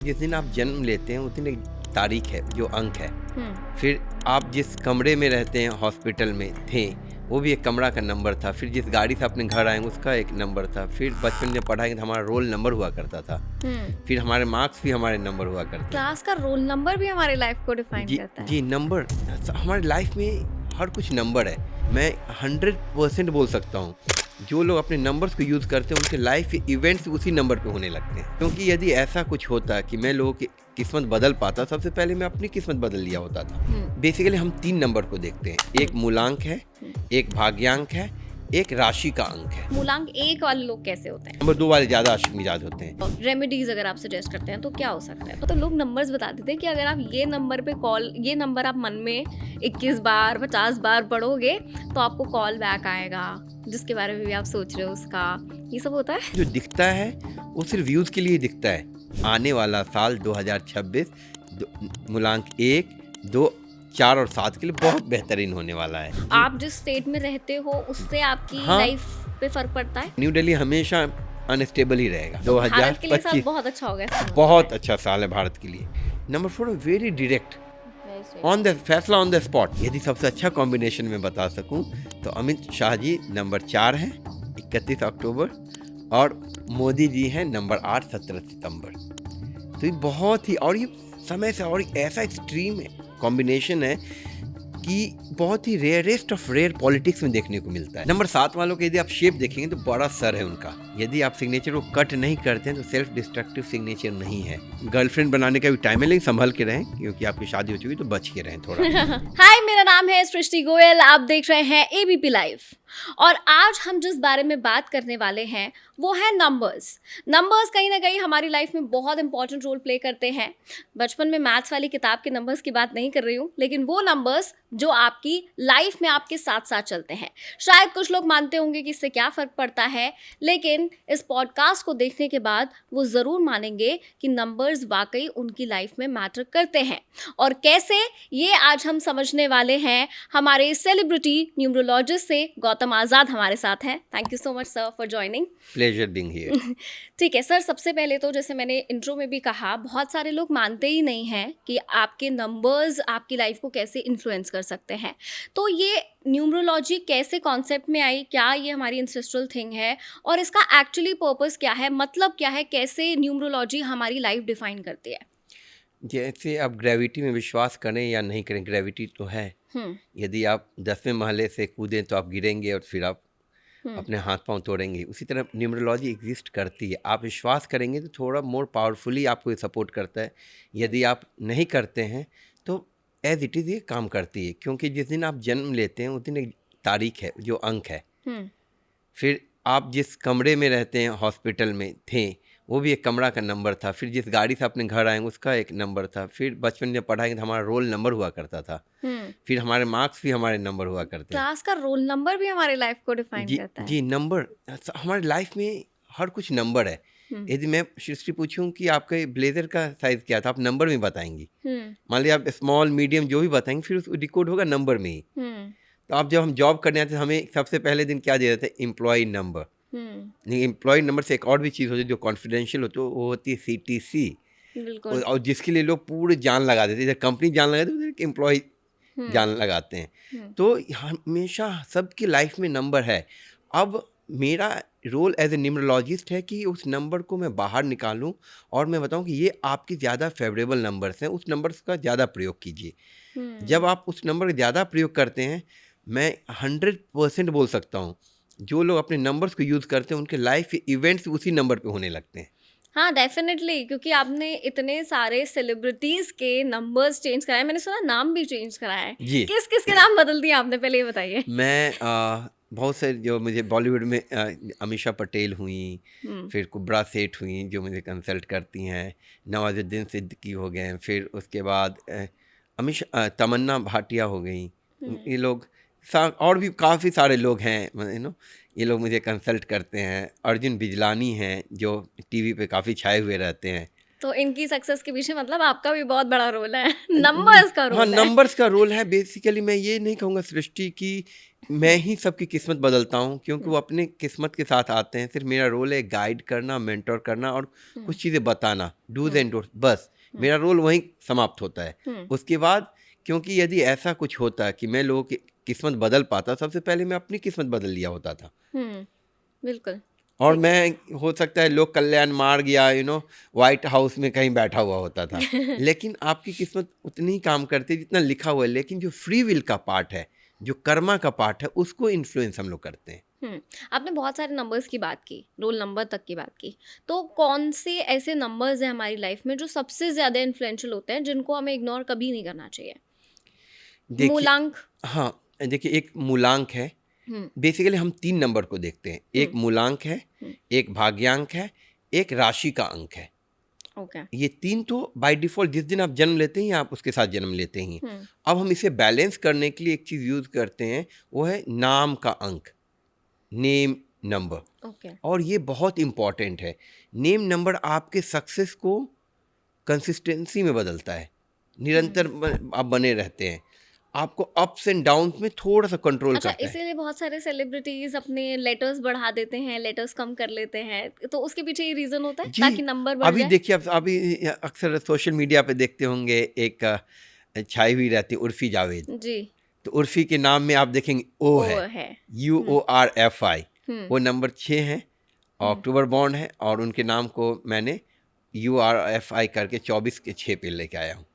जिस दिन आप जन्म लेते हैं उस दिन एक तारीख है जो अंक है। फिर आप जिस कमरे में रहते हैं हॉस्पिटल में थे वो भी एक कमरा का नंबर था। फिर जिस गाड़ी से अपने घर आएंगे उसका एक नंबर था। फिर बचपन में पढ़ाएंगे तो हमारा रोल नंबर हुआ करता था। फिर हमारे मार्क्स भी हमारे नंबर हुआ करते थे। क्लास का रोल नंबर भी हमारी लाइफ को डिफाइन जी करता है। जी नंबर हमारी लाइफ में हर कुछ नंबर है। मैं 100% बोल सकता हूँ जो लोग अपने नंबर्स को यूज़ करते हैं उनके लाइफ के इवेंट्स उसी नंबर पे होने लगते हैं। क्योंकि यदि ऐसा कुछ होता कि मैं लोगों की किस्मत बदल पाता, सबसे पहले मैं अपनी किस्मत बदल लिया होता था। बेसिकली हम 3 नंबर को देखते हैं, एक मूलांक है, एक भाग्यांक है, एक राशि का अंक है। मूलांक 1 वाले लोग कैसे होते हैं? नंबर 2 वाले ज़्यादा आशिक मिजाज होते हैं। रेमेडीज अगर आप सजेस्ट करते हैं तो क्या हो सकता है? तो लोग नंबर्स बता देते हैं कि अगर आप ये नंबर आप मन में 21 बार 50 बार पढ़ोगे तो आपको कॉल बैक आएगा, जिसके बारे में भी आप सोच रहे हो उसका। ये सब होता है। जो दिखता है वो सिर्फ व्यूज़ के लिए दिखता है। आने वाला साल 2026 मूलांक 1, 2, 4 और 7 के लिए बहुत बेहतरीन होने वाला है। आप जिस स्टेट में रहते हो उससे आपकी लाइफ पे फर्क पड़ता है। न्यू दिल्ली हमेशा अनस्टेबल ही रहेगा। भारत के लिए साल 2025 बहुत अच्छा होगा। बहुत अच्छा साल है भारत के लिए। नंबर 4 वेरी डायरेक्ट फैसला ऑन द स्पॉट। यदि सबसे अच्छा कॉम्बिनेशन में बता सकूं तो अमित शाह जी नंबर 4 है 31 अक्टूबर और मोदी जी हैं नंबर 8 17 सितंबर। तो ये बहुत ही और ये समय से और ऐसा एक्सट्रीम कॉम्बिनेशन है कि बहुत ही रेयरेस्ट ऑफ रेयर पॉलिटिक्स में देखने को मिलता है। नंबर 7 वालों के यदि आप शेप देखेंगे तो बड़ा सर है उनका। यदि आप सिग्नेचर को कट नहीं करते हैं तो सेल्फ डिस्ट्रक्टिव सिग्नेचर नहीं है। गर्लफ्रेंड बनाने का भी टाइम है, लेकिन संभल के रहें क्योंकि आपकी शादी हो चुकी तो बच के रहें थोड़ा। हाय, मेरा नाम है सृष्टि गोयल, आप देख रहे हैं एबीपी लाइव। और आज हम जिस बारे में बात करने वाले हैं वो है नंबर्स। नंबर्स कहीं ना कहीं हमारी लाइफ में बहुत इंपॉर्टेंट रोल प्ले करते हैं। बचपन में मैथ्स वाली किताब के नंबर्स की बात नहीं कर रही हूँ, लेकिन वो नंबर्स जो आपकी लाइफ में आपके साथ साथ चलते हैं। शायद कुछ लोग मानते होंगे कि इससे क्या फ़र्क पड़ता है, लेकिन इस पॉडकास्ट को देखने के बाद वो ज़रूर मानेंगे कि नंबर्स वाकई उनकी लाइफ में मैटर करते हैं। और कैसे, ये आज हम समझने वाले हैं हमारे सेलिब्रिटी न्यूमरोलॉजिस्ट से। गौतम आज़ाद हमारे साथ हैं। Thank you so much sir for joining. Pleasure being here. ठीक है सर, सबसे पहले तो जैसे मैंने इंट्रो में भी कहा, बहुत सारे लोग मानते ही नहीं हैं कि आपके नंबर्स आपकी लाइफ को कैसे इन्फ्लुएंस कर सकते हैं। तो ये न्यूमरोलॉजी कैसे कॉन्सेप्ट में आई? क्या ये हमारी इंसेस्ट्रल थिंग है और इसका एक्चुअली पर्पस क्या है, मतलब क्या है, कैसे न्यूमरोलॉजी हमारी लाइफ डिफाइन करती है? जैसे आप ग्रेविटी में विश्वास करें या नहीं करें, ग्रेविटी तो है। यदि आप 10वें महले से कूदें तो आप गिरेंगे और फिर आप अपने हाथ पांव तोड़ेंगे। उसी तरह न्यूमरोलॉजी एग्जिस्ट करती है। आप विश्वास करेंगे तो थोड़ा मोर पावरफुली आपको ये सपोर्ट करता है। यदि आप नहीं करते हैं तो एज इट इज़ ये काम करती है। क्योंकि जिस दिन आप जन्म लेते हैं उस दिन एक तारीख है जो अंक है। फिर आप जिस कमरे में रहते हैं हॉस्पिटल में थे वो भी एक कमरा का नंबर था। फिर जिस गाड़ी से अपने घर आएंगे उसका एक नंबर था। फिर बचपन में पढ़ाएंगे तो हमारा रोल नंबर हुआ करता था। फिर हमारे मार्क्स भी हमारे नंबर हुआ करते हैं। क्लास का रोल नंबर भी हमारी लाइफ को डिफाइन करता है। जी नंबर हमारी लाइफ में हर कुछ नंबर है। यदि मैं सृष्टि पूछूं कि आपके ब्लेजर का साइज क्या था, आप नंबर में बताएंगी। मान लिया आप स्मॉल मीडियम जो भी बताएंगे फिर उसको डिकोड होगा नंबर में ही। तो आप जब हम जॉब करने आते हैं हमें सबसे पहले दिन क्या दे देते हैं? Employee number. नहीं, एम्प्लॉय नंबर से एक और भी चीज़ होती है जो कॉन्फिडेंशियल होती है, वो होती है CTC। बिल्कुल। और जिसके लिए लोग पूरे जान लगा देते हैं। इधर कंपनी जान लगा देती है, उधर एम्प्लॉय जान लगाते हैं। तो हमेशा सबकी लाइफ में नंबर है। अब मेरा रोल एज ए न्यूमरोलॉजिस्ट है कि उस नंबर को मैं बाहर निकालूं और मैं बताऊं कि ये आपके ज़्यादा फेवरेबल नंबर्स हैं, उस नंबर्स का ज़्यादा प्रयोग कीजिए। जब आप उस नंबर का ज़्यादा प्रयोग करते हैं, मैं 100% बोल सकता हूँ जो लोग अपने नंबर्स को यूज़ करते हैं उनके लाइफ के इवेंट्स उसी नंबर पे होने लगते हैं। हाँ, डेफिनेटली, क्योंकि आपने इतने सारे सेलिब्रिटीज के नंबर्स चेंज कराए। मैंने सुना नाम भी चेंज कराया है। जी। किस किस के नाम बदल दिए आपने, पहले ये बताइए। मैं बहुत से जो मुझे बॉलीवुड में अमीषा पटेल हुई, फिर कुब्रा सेठ हुई जो मुझे कंसल्ट करती हैं, नवाजुद्दीन सिद्दीकी हो गए, फिर उसके बाद तमन्ना भाटिया हो गई। ये लोग और भी काफ़ी सारे लोग हैं ये लोग मुझे कंसल्ट करते हैं। अर्जुन बिजलानी हैं जो टीवी पे काफ़ी छाए हुए रहते हैं। तो इनकी सक्सेस के पीछे मतलब आपका भी बहुत बड़ा रोल है, नंबर्स का हाँ, रोल है। नंबर्स का रोल है। बेसिकली मैं ये नहीं कहूँगा सृष्टि कि मैं ही सबकी किस्मत बदलता हूँ, क्योंकि वो अपने किस्मत के साथ आते हैं। सिर्फ मेरा रोल है गाइड करना, मेंटर करना और कुछ चीज़ें बताना, डूज एंड डोंट्स, बस मेरा रोल वहीं समाप्त होता है। उसके बाद क्योंकि यदि ऐसा कुछ होता कि मैं लोगों की किस्मत बदल पाता, सबसे पहले मैं अपनी किस्मत बदल लिया होता था। बिल्कुल। और मैं हो सकता है लोक कल्याण मार्ग या व्हाइट हाउस में कहीं बैठा हुआ होता था। लेकिन आपकी किस्मत उतनी ही काम करती है जितना लिखा हुआ है, लेकिन जो फ्री विल का पार्ट है, जो कर्मा का पार्ट है, उसको इन्फ्लुएंस हम लोग करते हैं। आपने बहुत सारे नंबर्स की बात की, रोल नंबर तक की बात की, तो कौन से ऐसे नंबर्स हैं हमारी लाइफ में जो सबसे ज़्यादा इन्फ्लुएंशियल होते हैं, जिनको हमें इग्नोर कभी नहीं करना चाहिए? देखिए, मूलांक। हाँ, देखिए एक मूलांक है। बेसिकली हम 3 नंबर को देखते हैं। एक मूलांक है, एक भाग्यांक है, एक राशि का अंक है। ओके। ये 3 तो बाय डिफ़ॉल्ट जिस दिन आप जन्म लेते हैं आप उसके साथ जन्म लेते हैं। अब हम इसे बैलेंस करने के लिए एक चीज़ यूज़ करते हैं, वो है नाम का अंक, नेम नंबर। ओके। और ये बहुत इम्पॉर्टेंट है। नेम नंबर आपके सक्सेस को कंसिस्टेंसी में बदलता है। निरंतर आप बने रहते हैं। आपको अप्स एंड डाउन्स में थोड़ा-सा कंट्रोल अच्छा, करता है। इसीलिए बहुत सारे सेलिब्रिटीज अपने लेटर्स बढ़ा देते हैं, लेटर्स कम कर लेते हैं, तो उसके पीछे ये रीजन होता है जी, ताकि नंबर बढ़ अभी जाए? देखिए अब अभी अक्सर सोशल मीडिया पे देखते होंगे एक छाई हुई रहती है उर्फ़ी जावेद। जी। तो उर्फ़ी के नाम में आप देखेंगे ओ ओ है, है। UORFI, हम्म। वो नंबर 6 है, अक्टूबर बॉर्न है और उनके नाम को मैंने URFI करके 24 के 6 पे लेके आया हूँ।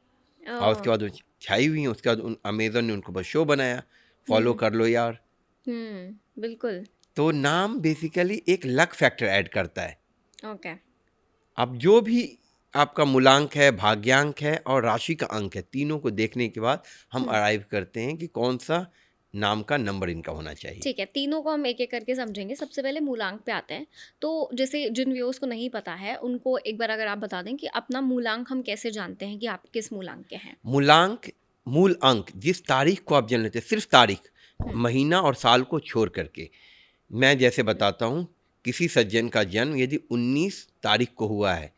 और उसके बाद वो छाई हुई हैं, उसके बाद अमेज़न ने उनको बस शो बनाया, फॉलो कर लो यार। बिल्कुल। तो नाम बेसिकली एक लक फैक्टर ऐड करता है। ओके। अब जो भी आपका मूलांक है, भाग्यांक है और राशि का अंक है, तीनों को देखने के बाद हम अराइव करते हैं कि कौन सा नाम का नंबर इनका होना चाहिए। ठीक है, तीनों को हम एक एक करके समझेंगे। सबसे पहले मूलांक पे आते हैं। तो जैसे जिन व्यूअर्स को नहीं पता है, उनको एक बार अगर आप बता दें कि अपना मूलांक हम कैसे जानते हैं कि आप किस मूलांक के हैं? मूलांक, मूल अंक, जिस तारीख को आप जन्म लेते हैं, सिर्फ तारीख, महीना और साल को छोड़ करके। मैं जैसे बताता हूँ, किसी सज्जन का जन्म यदि 19 तारीख को हुआ है,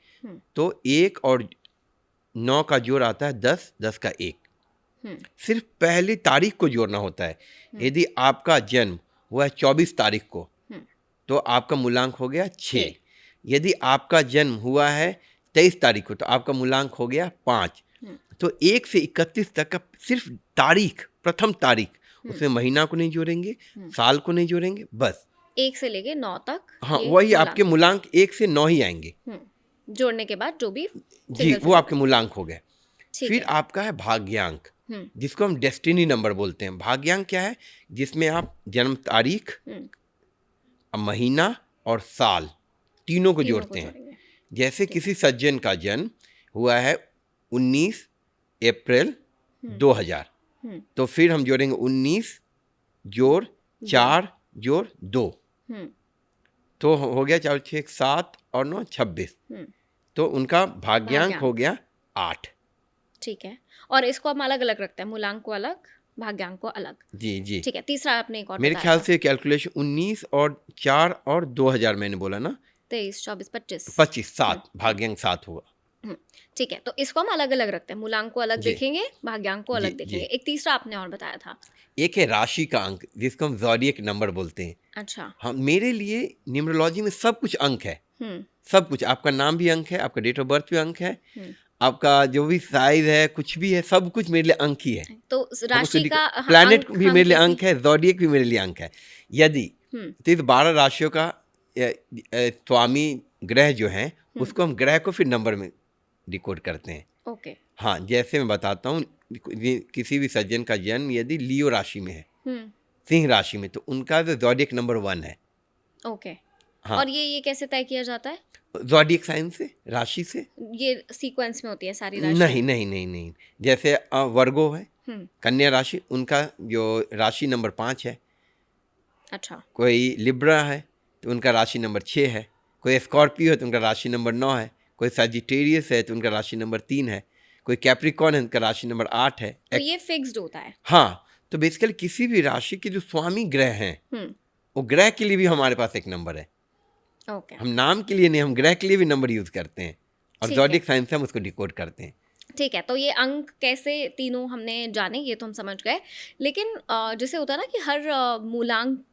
तो 1 और 9 का जोड़ आता है 10, 10 का 1। सिर्फ पहली तारीख को जोड़ना होता है। यदि आपका जन्म हुआ है 24 तारीख को, तो आपका मूलांक हो गया 6। यदि आपका जन्म हुआ है 23 तारीख को, तो आपका मूलांक हो गया 5। तो 1 से 31 तक का सिर्फ तारीख, प्रथम तारीख, उसमें महीना को नहीं जोड़ेंगे, साल को नहीं जोड़ेंगे, बस 1 से लेके 9 तक हाँ, ये वही मूलांक आपके मूलांक 1 से 9 ही आएंगे। जोड़ने के बाद जो भी जी, फिगर वो आपके मूलांक हो गए। ठीक फिर है। आपका है भाग्यांक, जिसको हम डेस्टिनी नंबर बोलते हैं। भाग्यांक क्या है? जिसमें आप जन्म तारीख, महीना और साल तीनों को तीनों जोड़ते हैं। जोड़ेंगे। जैसे किसी सज्जन का जन्म हुआ है 19 अप्रैल 2000, तो फिर हम जोड़ेंगे 19 जोड़ 4 जोड़ 2, तो हो गया 4 6 7 और 9 26, तो उनका भाग्यांक हो गया 8। ठीक है, और इसको हम अलग अलग रखते हैं, मूलांक को अलग, भाग्यांक को अलग। जी जी, ठीक है, तीसरा आपने एक और मेरे बताया ख्याल था। से कैलकुलेशन 19 और 4 और 2000 मैंने बोला ना, 23 24 25 25 7, भाग्यांक 7 हुआ। ठीक है, तो इसको हम अलग अलग रखते हैं, मूलांक को अलग जी। देखेंगे, भाग्यांक को अलग जी, देखेंगे। जी। एक तीसरा आपने और बताया था। एक है राशि का अंक, जिसको हम ज़ोडिएक नंबर बोलते हैं। अच्छा। हाँ, मेरे लिए न्यूमरोलॉजी में सब कुछ अंक है। हम्म। सब कुछ, आपका नाम भी अंक है, आपका डेट ऑफ बर्थ भी अंक है, आपका जो भी साइज है, कुछ भी है, सब कुछ मेरे लिए अंक ही है। तो हम राशि उसको का प्लैनेट अंक भी हम मेरे लिए कैसे? अंक है, ज़ोडिएक भी मेरे लिए अंक है। यदि तो इस 12 राशियों का स्वामी ग्रह जो हैं, उसको हम ग्रह को फिर नंबर में डिकोड करते हैं। ओके। हाँ, जैसे मैं बताता हूँ, किसी भी सज्जन का जन्म यदि लियो राशि में है, सिंह राशि में, तो उनका जो ज़ोडिएक नंबर 1 है। ओके। हाँ, और ये कैसे तय किया जाता है? ज़ोडिएक साइन से, राशि से। ये सीक्वेंस में होती है सारी राशि? नहीं नहीं नहीं नहीं, जैसे वर्गो है, हम्म। कन्या राशि, उनका जो राशि नंबर 5 है। अच्छा। कोई लिब्रा है तो उनका राशि नंबर 6 है। कोई स्कॉर्पियो है तो उनका राशि नंबर 9 है। कोई सजिटेरियस है तो उनका राशि नंबर 3 है। कोई कैप्रिकॉन है, उनका राशि नंबर 8 है। तो ये फिक्स्ड होता है? हाँ, तो बेसिकली किसी भी राशि के जो स्वामी ग्रह हैं, वो ग्रह के लिए भी हमारे पास एक नंबर है। ओके। हम नाम के लिए नहीं, हम ग्रह के लिए भी नंबर यूज करते हैं। और ठीक है। ज़ोडिक साइंस से हम उसको डिकोड करते हैं। ठीक है, तो ये अंक कैसे तीनों हमने जाने, ये तो हम समझ गए। लेकिन जैसे होता है ना कि हर मूलांक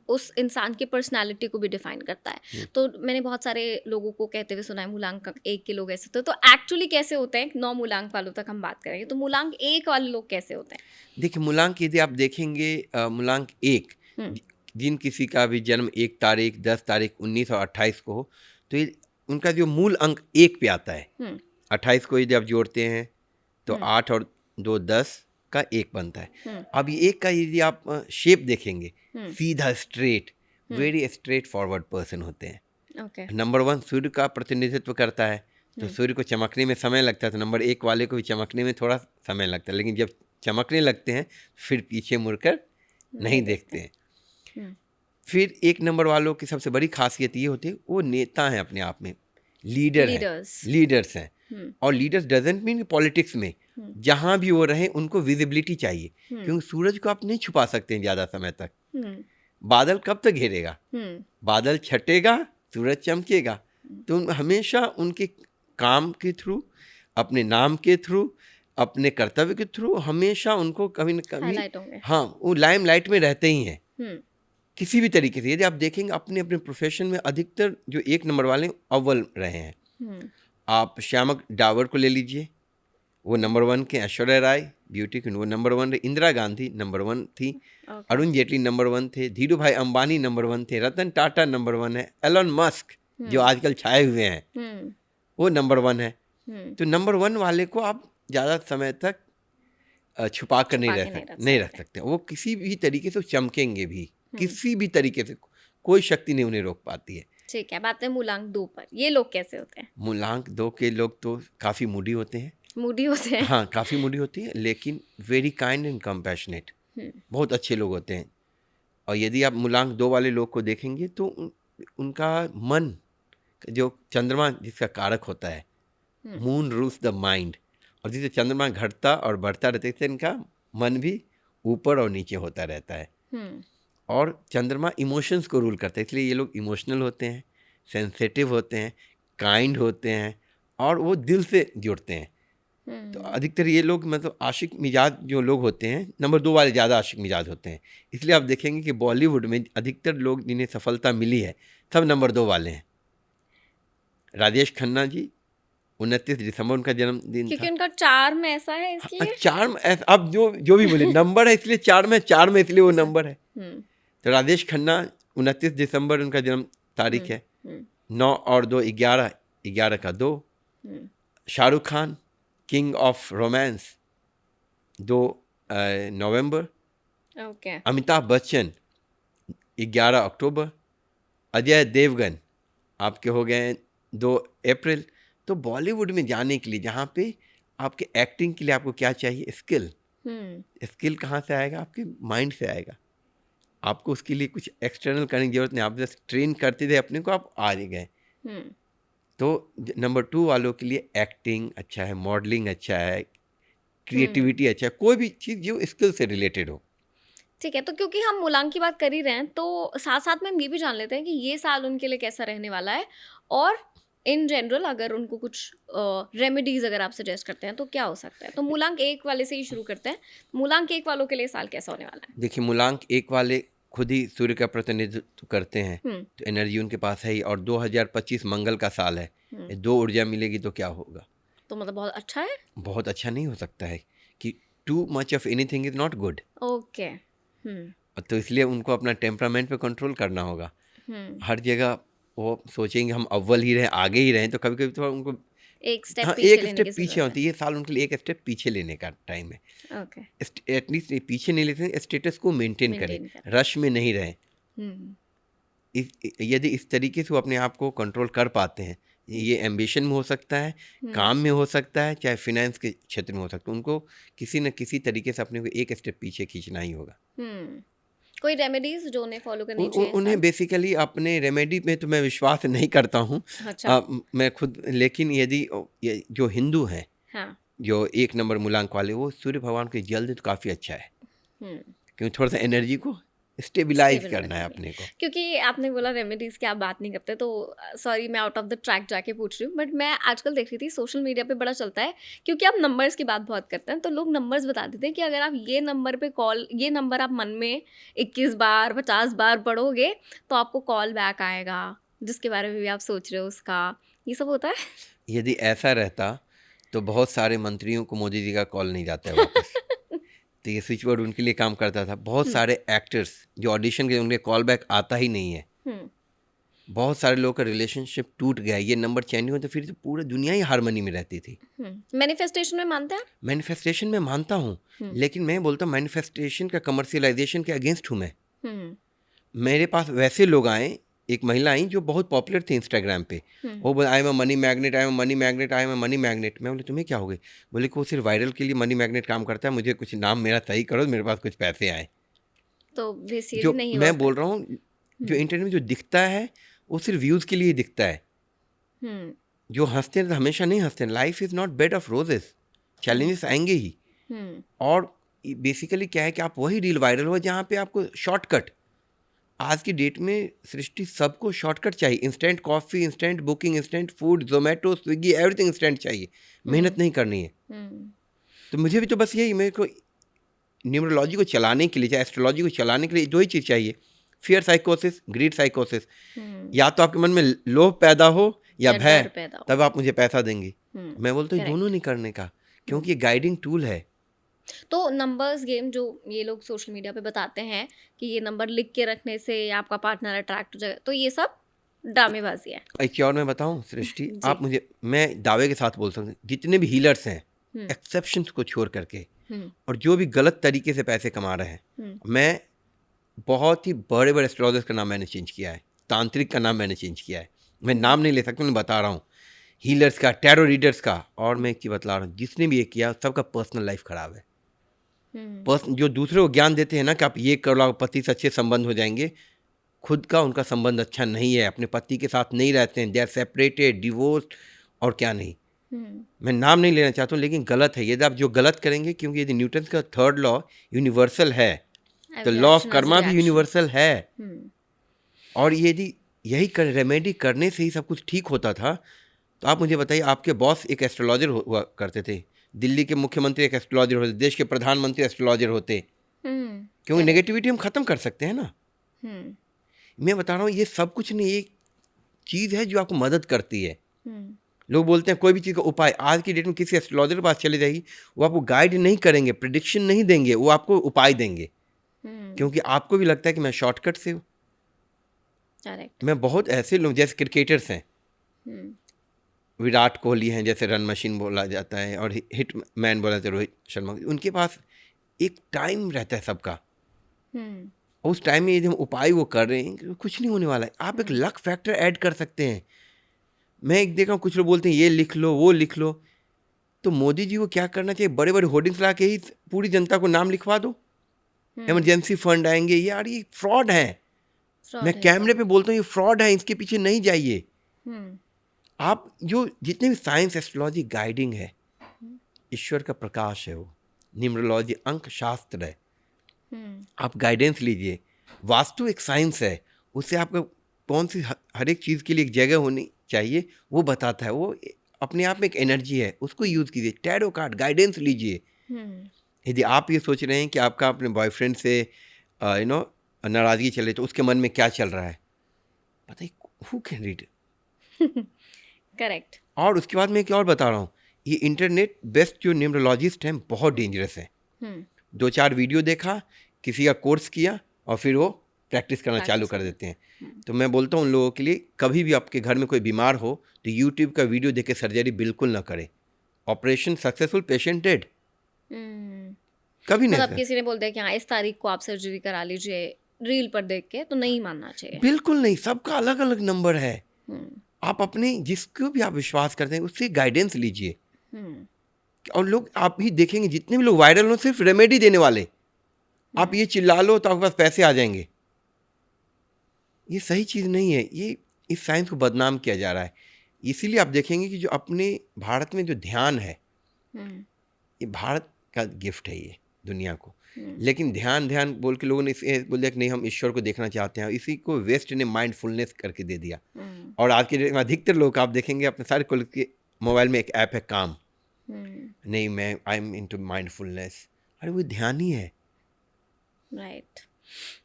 उस इंसान की पर्सनालिटी को भी डिफाइन करता है। तो मैंने बहुत सारे लोगों को कहते हुए सुना है मूलांक 1 के लोग ऐसे होते हैं। तो एक्चुअली कैसे होते हैं? 9 मूलांक वालों तक हम बात करेंगे। तो मूलांक 1 वाले लोग कैसे होते हैं? देखिए, मूलांक यदि आप देखेंगे मूलांक 1 हुँ, जिन किसी का भी जन्म 1 तारीख, 10 तारीख, 19 और 28 को हो, तो ये उनका जो मूल अंक 1 पे आता है। हुँ, 28 को यदि आप जोड़ते हैं तो हुँ, 8 और 2 10 का 1 बनता है। हुँ, अब ये 1 का यदि आप शेप देखेंगे, हुँ, सीधा स्ट्रेट, हुँ, वेरी स्ट्रेट फॉरवर्ड पर्सन होते हैं। ओके। नंबर 1 सूर्य का प्रतिनिधित्व करता है, तो हुँ, सूर्य को चमकने में समय लगता है, तो नंबर 1 वाले को भी चमकने में थोड़ा समय लगता है, लेकिन जब चमकने लगते हैं फिर पीछे मुड़कर नहीं देखते हैं। हुँ, फिर 1 नंबर वालों की सबसे बड़ी खासियत ये होती है, वो नेता हैं अपने आप में, लीडर हैं, लीडर्स। लीडर्स हैं। हुँ, और लीडर्स डजंट मीन पॉलिटिक्स में, हुँ, जहाँ भी वो रहें उनको विजिबिलिटी चाहिए, हुँ, क्योंकि सूरज को आप नहीं छुपा सकते हैं ज़्यादा समय तक। हुँ, बादल कब तक घेरेगा? हुँ, बादल छटेगा, सूरज चमकेगा। तो हमेशा उनके काम के थ्रू, अपने नाम के थ्रू, अपने कर्तव्य के थ्रू हमेशा उनको कभी न कभी, हाइलाइट होंगे। हाँ, वो लाइमलाइट में रहते ही हैं हुँ, किसी भी तरीके से। यदि आप देखेंगे अपने अपने प्रोफेशन में अधिकतर जो 1 नंबर वाले अव्वल रहे हैं। हुँ, आप श्यामक डावर को ले लीजिए, वो नंबर 1 के। ऐश्वर्या राय ब्यूटी क्वीन, वो नंबर 1 रही। इंदिरा गांधी नंबर 1 थी। ओके। अरुण जेटली नंबर 1 थे। धीरू भाई अंबानी नंबर 1 थे। रतन टाटा नंबर 1 है। एलन मस्क जो हुँ, आजकल छाए हुए हैं, हुँ, वो नंबर 1 है। हुँ, तो नंबर 1 वाले को आप ज़्यादा समय तक छुपा कर छुपा के नहीं रख नहीं रख सकते। सकते। वो किसी भी तरीके से चमकेंगे भी, हुँ, किसी भी तरीके से कोई शक्ति नहीं उन्हें रोक पाती है। ठीक है, बात है मूलांक 2 पर। ये लोग कैसे होते हैं? मूलांक 2 के लोग तो काफ़ी मूडी होते हैं। मूडी होते हैं? हाँ, काफ़ी मूडी होती है, लेकिन वेरी काइंड एंड कंपैशनेट, हुँ, बहुत अच्छे लोग होते हैं। और यदि आप मूलांक 2 वाले लोग को देखेंगे तो उनका मन, जो चंद्रमा जिसका कारक होता है, हुँ, मून रूल्स द माइंड, और जिससे चंद्रमा घटता और बढ़ता रहता है, इससे इनका मन भी ऊपर और नीचे होता रहता है। हुँ, और चंद्रमा इमोशंस को रूल करता है, इसलिए ये लोग इमोशनल होते हैं, सेंसिटिव होते हैं, काइंड होते हैं, और वो दिल से जुड़ते हैं। तो हुँ, अधिकतर ये लोग मतलब आशिक मिजाज जो लोग होते हैं, नंबर 2 वाले ज़्यादा आशिक मिजाज होते हैं। इसलिए आप देखेंगे कि बॉलीवुड में अधिकतर लोग जिन्हें सफलता मिली है, सब नंबर 2 वाले हैं। राजेश खन्ना जी, 29 दिसंबर उनका जन्मदिन क्योंकि था। उनका चार्म ऐसा है इसलिए? चार्म अब जो भी बोले, नंबर है इसलिए चार्म है इसलिए वो नंबर है। हुँ, तो राजेश खन्ना 29 दिसंबर उनका जन्म तारीख हुँ, है। हुँ, 9 और 2 11, 11 का 2। हुँ, Shahrukh Khan, king of romance, 2 नवंबर। ओके। अमिताभ बच्चन 11 अक्टूबर। अजय देवगन आपके हो गए हैं 2 अप्रैल। तो बॉलीवुड में जाने के लिए, जहाँ पे आपके एक्टिंग के लिए आपको क्या चाहिए? स्किल। हुँ, स्किल कहाँ से आएगा? आपके माइंड से आएगा। आपको उसके लिए कुछ एक्सटर्नल करने की ज़रूरत नहीं, आप जस्ट ट्रेन करते थे अपने को, आप आ गए। हुँ, तो नंबर 2 वालों के लिए एक्टिंग अच्छा है, मॉडलिंग अच्छा है, हुँ। क्रिएटिविटी अच्छा है, कोई भी चीज़ जो स्किल से रिलेटेड हो। ठीक है, तो क्योंकि हम मूलांक की बात कर ही रहे हैं, तो साथ-साथ में हम ये भी जान लेते हैं कि ये साल उनके लिए कैसा रहने वाला है, और इन जनरल अगर उनको कुछ रेमेडीज़ अगर आप सजेस्ट करते हैं, तो क्या हो सकता है? तो मूलांक 1 वाले से ही शुरू करते हैं। मूलांक 1 वालों के लिए साल कैसा होने वाला है? देखिए, मूलांक 1 वाले खुद ही सूर्य का प्रतिनिधित्व करते हैं, हुँ, तो एनर्जी उनके पास है ही, और 2025 मंगल का साल है। हुँ, ये 2 ऊर्जा मिलेगी तो क्या होगा? तो मतलब बहुत अच्छा है? बहुत अच्छा नहीं हो सकता है कि too much of anything is not good. Okay. हुँ, तो इसलिए उनको अपना टेम्परामेंट पे कंट्रोल करना होगा। हुँ, हर जगह वो सोचेंगे हम अव्वल ही रहें, आगे ही रहें, तो कभी-कभी थोड़ा उनको, एक स्टेप हाँ, पीछे एक लेने की स्टेप पीछे ज़रूरत होती है। ये साल उनके लिए एक स्टेप पीछे लेने का टाइम है। है। ओके, एटलीस्ट ये पीछे नहीं लेते हैं, स्टेटस को मेंटेन करें, मेंटेन करें। रश में नहीं रहें। हुँ, यदि इस तरीके से वो अपने आप को कंट्रोल कर पाते हैं, ये एम्बिशन में हो सकता है, हुँ, काम में हो सकता है, चाहे फिनेंस के क्षेत्र में हो सकता है, उनको किसी न किसी तरीके से अपने को एक स्टेप पीछे खींचना ही होगा। हुँ। कोई रेमेडीज़ जो उन्हें फ़ॉलो करनी चाहिए इस उन्हें साल? बेसिकली अपने रेमेडी में तो मैं विश्वास नहीं करता हूँ। अच्छा, मैं खुद, लेकिन यदि ये जो हिंदू हैं, हाँ। जो 1 नंबर मूलांक वाले, वो सूर्य भगवान को जल दें तो काफ़ी अच्छा है, हुँ, क्योंकि थोड़ा सा एनर्जी को स्टेबिलाइज स्टेबल करना है रखेंगे। अपने को। क्योंकि आपने बोला रेमेडीज़ की आप बात नहीं करते, तो सॉरी मैं आउट ऑफ द ट्रैक जाके पूछ रही हूँ, बट मैं आजकल देख रही थी सोशल मीडिया पे बड़ा चलता है, क्योंकि आप नंबर्स की बात बहुत करते हैं, तो लोग नंबर्स बता देते हैं कि अगर आप ये नंबर आप मन में 21 बार 50 बार पढ़ोगे तो आपको कॉल बैक आएगा, जिसके बारे में भी आप सोच रहे हो उसका, ये सब होता है। यदि ऐसा रहता तो बहुत सारे मंत्रियों को मोदी जी का कॉल नहीं जाता है वापस। तो ये स्विच बोर्ड उनके लिए काम करता था। बहुत सारे एक्टर्स जो ऑडिशन के उनके कॉल बैक आता ही नहीं है। बहुत सारे लोगों का रिलेशनशिप टूट गया। ये नंबर चेंज हुआ तो फिर तो पूरी दुनिया ही हारमोनी में रहती थी। मैनिफेस्टेशन में मानते हैं? मैनिफेस्टेशन में मानता हूँ, लेकिन मैं बोलता हूँ मैनिफेस्टेशन का कमर्शियलाइजेशन के अगेंस्ट हूँ मैं। मेरे पास वैसे लोग आए, एक महिला आई जो बहुत पॉपुलर थी इंस्टाग्राम पे। वो बोले I am a money magnet, I am a money magnet, I am a money magnet. मैं बोले तुम्हें क्या हो गई? बोले कि वो सिर्फ वायरल के लिए मनी मैग्नेट काम करता है, मुझे कुछ नाम मेरा सही करो, मेरे पास कुछ पैसे आए। तो बेसिकली जो नहीं मैं work बोल रहा हूँ, जो इंटरनेट में जो दिखता है वो सिर्फ व्यूज़ के लिए ही दिखता है। जो हंसते हैं तो हमेशा नहीं हंसते हैं। Life is not bed of roses, challenges आएंगे ही। और बेसिकली क्या है कि आप वही रील वायरल हो जहाँ पे आपको शॉर्टकट। आज की डेट में सृष्टि सबको शॉर्टकट चाहिए। Instant coffee, instant booking, instant food, Zomato, Swiggy, everything instant चाहिए। मेहनत नहीं करनी है। तो मुझे भी तो बस यही, मेरे को न्यूमरोलॉजी को चलाने के लिए, चाहे एस्ट्रोलॉजी को चलाने के लिए दो ही चीज़ चाहिए, फियर साइकोसिस, ग्रीड साइकोसिस। या तो आपके मन में लोभ पैदा हो या भय, तब आप मुझे पैसा देंगे। मैं बोलता हूँ दोनों नहीं करने का, क्योंकि ये गाइडिंग टूल है। तो नंबर्स गेम जो ये लोग सोशल मीडिया पे बताते हैं कि ये नंबर लिख के रखने से आपका पार्टनर अट्रैक्ट हो जाएगा, तो ये सब ड्रामेबाजी है। एक और मैं बताऊं सृष्टि, आप मुझे, मैं दावे के साथ बोल सकता हूँ, जितने भी हीलर्स हैं एक्सेप्शंस को छोड़ करके, और जो भी गलत तरीके से पैसे कमा रहे हैं, मैं बहुत ही बड़े बड़े एस्ट्रोलॉजर्स का नाम मैंने चेंज किया है, तांत्रिक का नाम मैंने चेंज किया है। मैं नाम नहीं ले सकता, मैं बता रहा हूँ, हीलर्स का, टैरो रीडर्स का। और मैं एक चीज़ बता रहा हूँ, जिसने भी ये किया सबका पर्सनल लाइफ खराब है। जो दूसरे को ज्ञान देते हैं ना कि आप ये कर लो, पति से अच्छे संबंध हो जाएंगे, खुद का उनका संबंध अच्छा नहीं है, अपने पति के साथ नहीं रहते हैं, दे आर सेपरेटेड, डिवोर्स, और क्या नहीं। मैं नाम नहीं लेना चाहता हूँ, लेकिन गलत है। यदि आप जो गलत करेंगे, क्योंकि यदि न्यूटन का थर्ड लॉ यूनिवर्सल है, तो लॉ ऑफ कर्मा भी यूनिवर्सल है। और यदि यही रेमेडी करने से ही सब कुछ ठीक होता था, तो आप मुझे बताइए, आपके बॉस एक एस्ट्रोलॉजर हुआ करते थे, दिल्ली के मुख्यमंत्री एक एस्ट्रोलॉजर होते, देश के प्रधानमंत्री एस्ट्रोलॉजर होते, क्योंकि नेगेटिविटी हम खत्म कर सकते हैं ना। मैं बता रहा हूँ, ये सब कुछ नहीं, एक चीज़ है जो आपको मदद करती है। लोग बोलते हैं कोई भी चीज़ का उपाय, आज की डेट में किसी एस्ट्रोलॉजर के पास चले जाइए, वो आपको गाइड नहीं करेंगे, प्रेडिक्शन नहीं देंगे, वो आपको उपाय देंगे, क्योंकि आपको भी लगता है कि मैं शॉर्टकट से हूँ। मैं बहुत ऐसे लोग, जैसे क्रिकेटर्स हैं, विराट कोहली हैं, जैसे रन मशीन बोला जाता है, और हिट मैन बोला जाता है रोहित शर्मा, उनके पास एक टाइम रहता है सबका। उस टाइम में यदि हम उपाय वो कर रहे हैं, कुछ नहीं होने वाला है। आप एक लक फैक्टर ऐड कर सकते हैं। मैं एक देख रहा हूँ, कुछ लोग बोलते हैं ये लिख लो, वो लिख लो। तो मोदी जी को क्या करना चाहिए, बड़े बड़े होर्डिंग्स ला के ही पूरी जनता को नाम लिखवा दो, इमरजेंसी फंड आएंगे। यार ये फ्रॉड है, मैं कैमरे पे बोलता हूँ, ये फ्रॉड है, इसके पीछे नहीं जाइए। आप जो जितने भी साइंस, एस्ट्रोलॉजी, गाइडिंग है, ईश्वर का प्रकाश है वो। न्यूमरोलॉजी अंक शास्त्र है, आप गाइडेंस लीजिए। वास्तु एक साइंस है, उससे आपको कौन सी हर एक चीज़ के लिए एक जगह होनी चाहिए वो बताता है। वो अपने आप में एक एनर्जी है, उसको यूज़ कीजिए। टैरो कार्ड गाइडेंस लीजिए। यदि आप ये सोच रहे हैं कि आपका अपने बॉयफ्रेंड से नाराज़गी चले, तो उसके मन में क्या चल रहा है, पता ही, हु कैन रीड। करेक्ट। और उसके बाद मैं क्या और बता रहा हूँ, ये इंटरनेट बेस्ट जो न्यूमरोलॉजिस्ट हैं बहुत डेंजरस है। 2-4 वीडियो देखा, किसी का कोर्स किया, और फिर वो प्रैक्टिस करना चालू कर देते हैं। तो मैं बोलता हूँ उन लोगों के लिए, कभी भी आपके घर में कोई बीमार हो तो यूट्यूब का वीडियो देख के सर्जरी बिल्कुल ना करें। ऑपरेशन सक्सेसफुल, पेशेंट डेड, कभी नहीं। मतलब किसी ने बोल दिया कि हाँ इस तारीख को आप सर्जरी करा लीजिए, रील पर देख के, तो नहीं मानना चाहिए। बिल्कुल नहीं, सबका अलग अलग नंबर है। आप अपने जिसको भी आप विश्वास करते हैं उससे गाइडेंस लीजिए। और लोग, आप ही देखेंगे जितने भी लोग वायरल हो, सिर्फ रेमेडी देने वाले। आप ये चिल्ला लो तो आपके पास पैसे आ जाएंगे, ये सही चीज़ नहीं है। ये इस साइंस को बदनाम किया जा रहा है। इसीलिए आप देखेंगे कि जो अपने भारत में जो ध्यान है, ये भारत का गिफ्ट है। ये दुनिया को। लेकिन ध्यान ध्यान बोल के लोगों ने इसे बोल दिया कि नहीं हम ईश्वर को देखना चाहते हैं, इसी को वेस्ट ने माइंडफुलनेस करके दे दिया। और आज के डेट में अधिकतर लोग आप देखेंगे अपने सारे कुल के मोबाइल में एक ऐप है काम, नहीं मैं आई एम इनटू माइंडफुलनेस, अरे वो ध्यान ही है। राइट,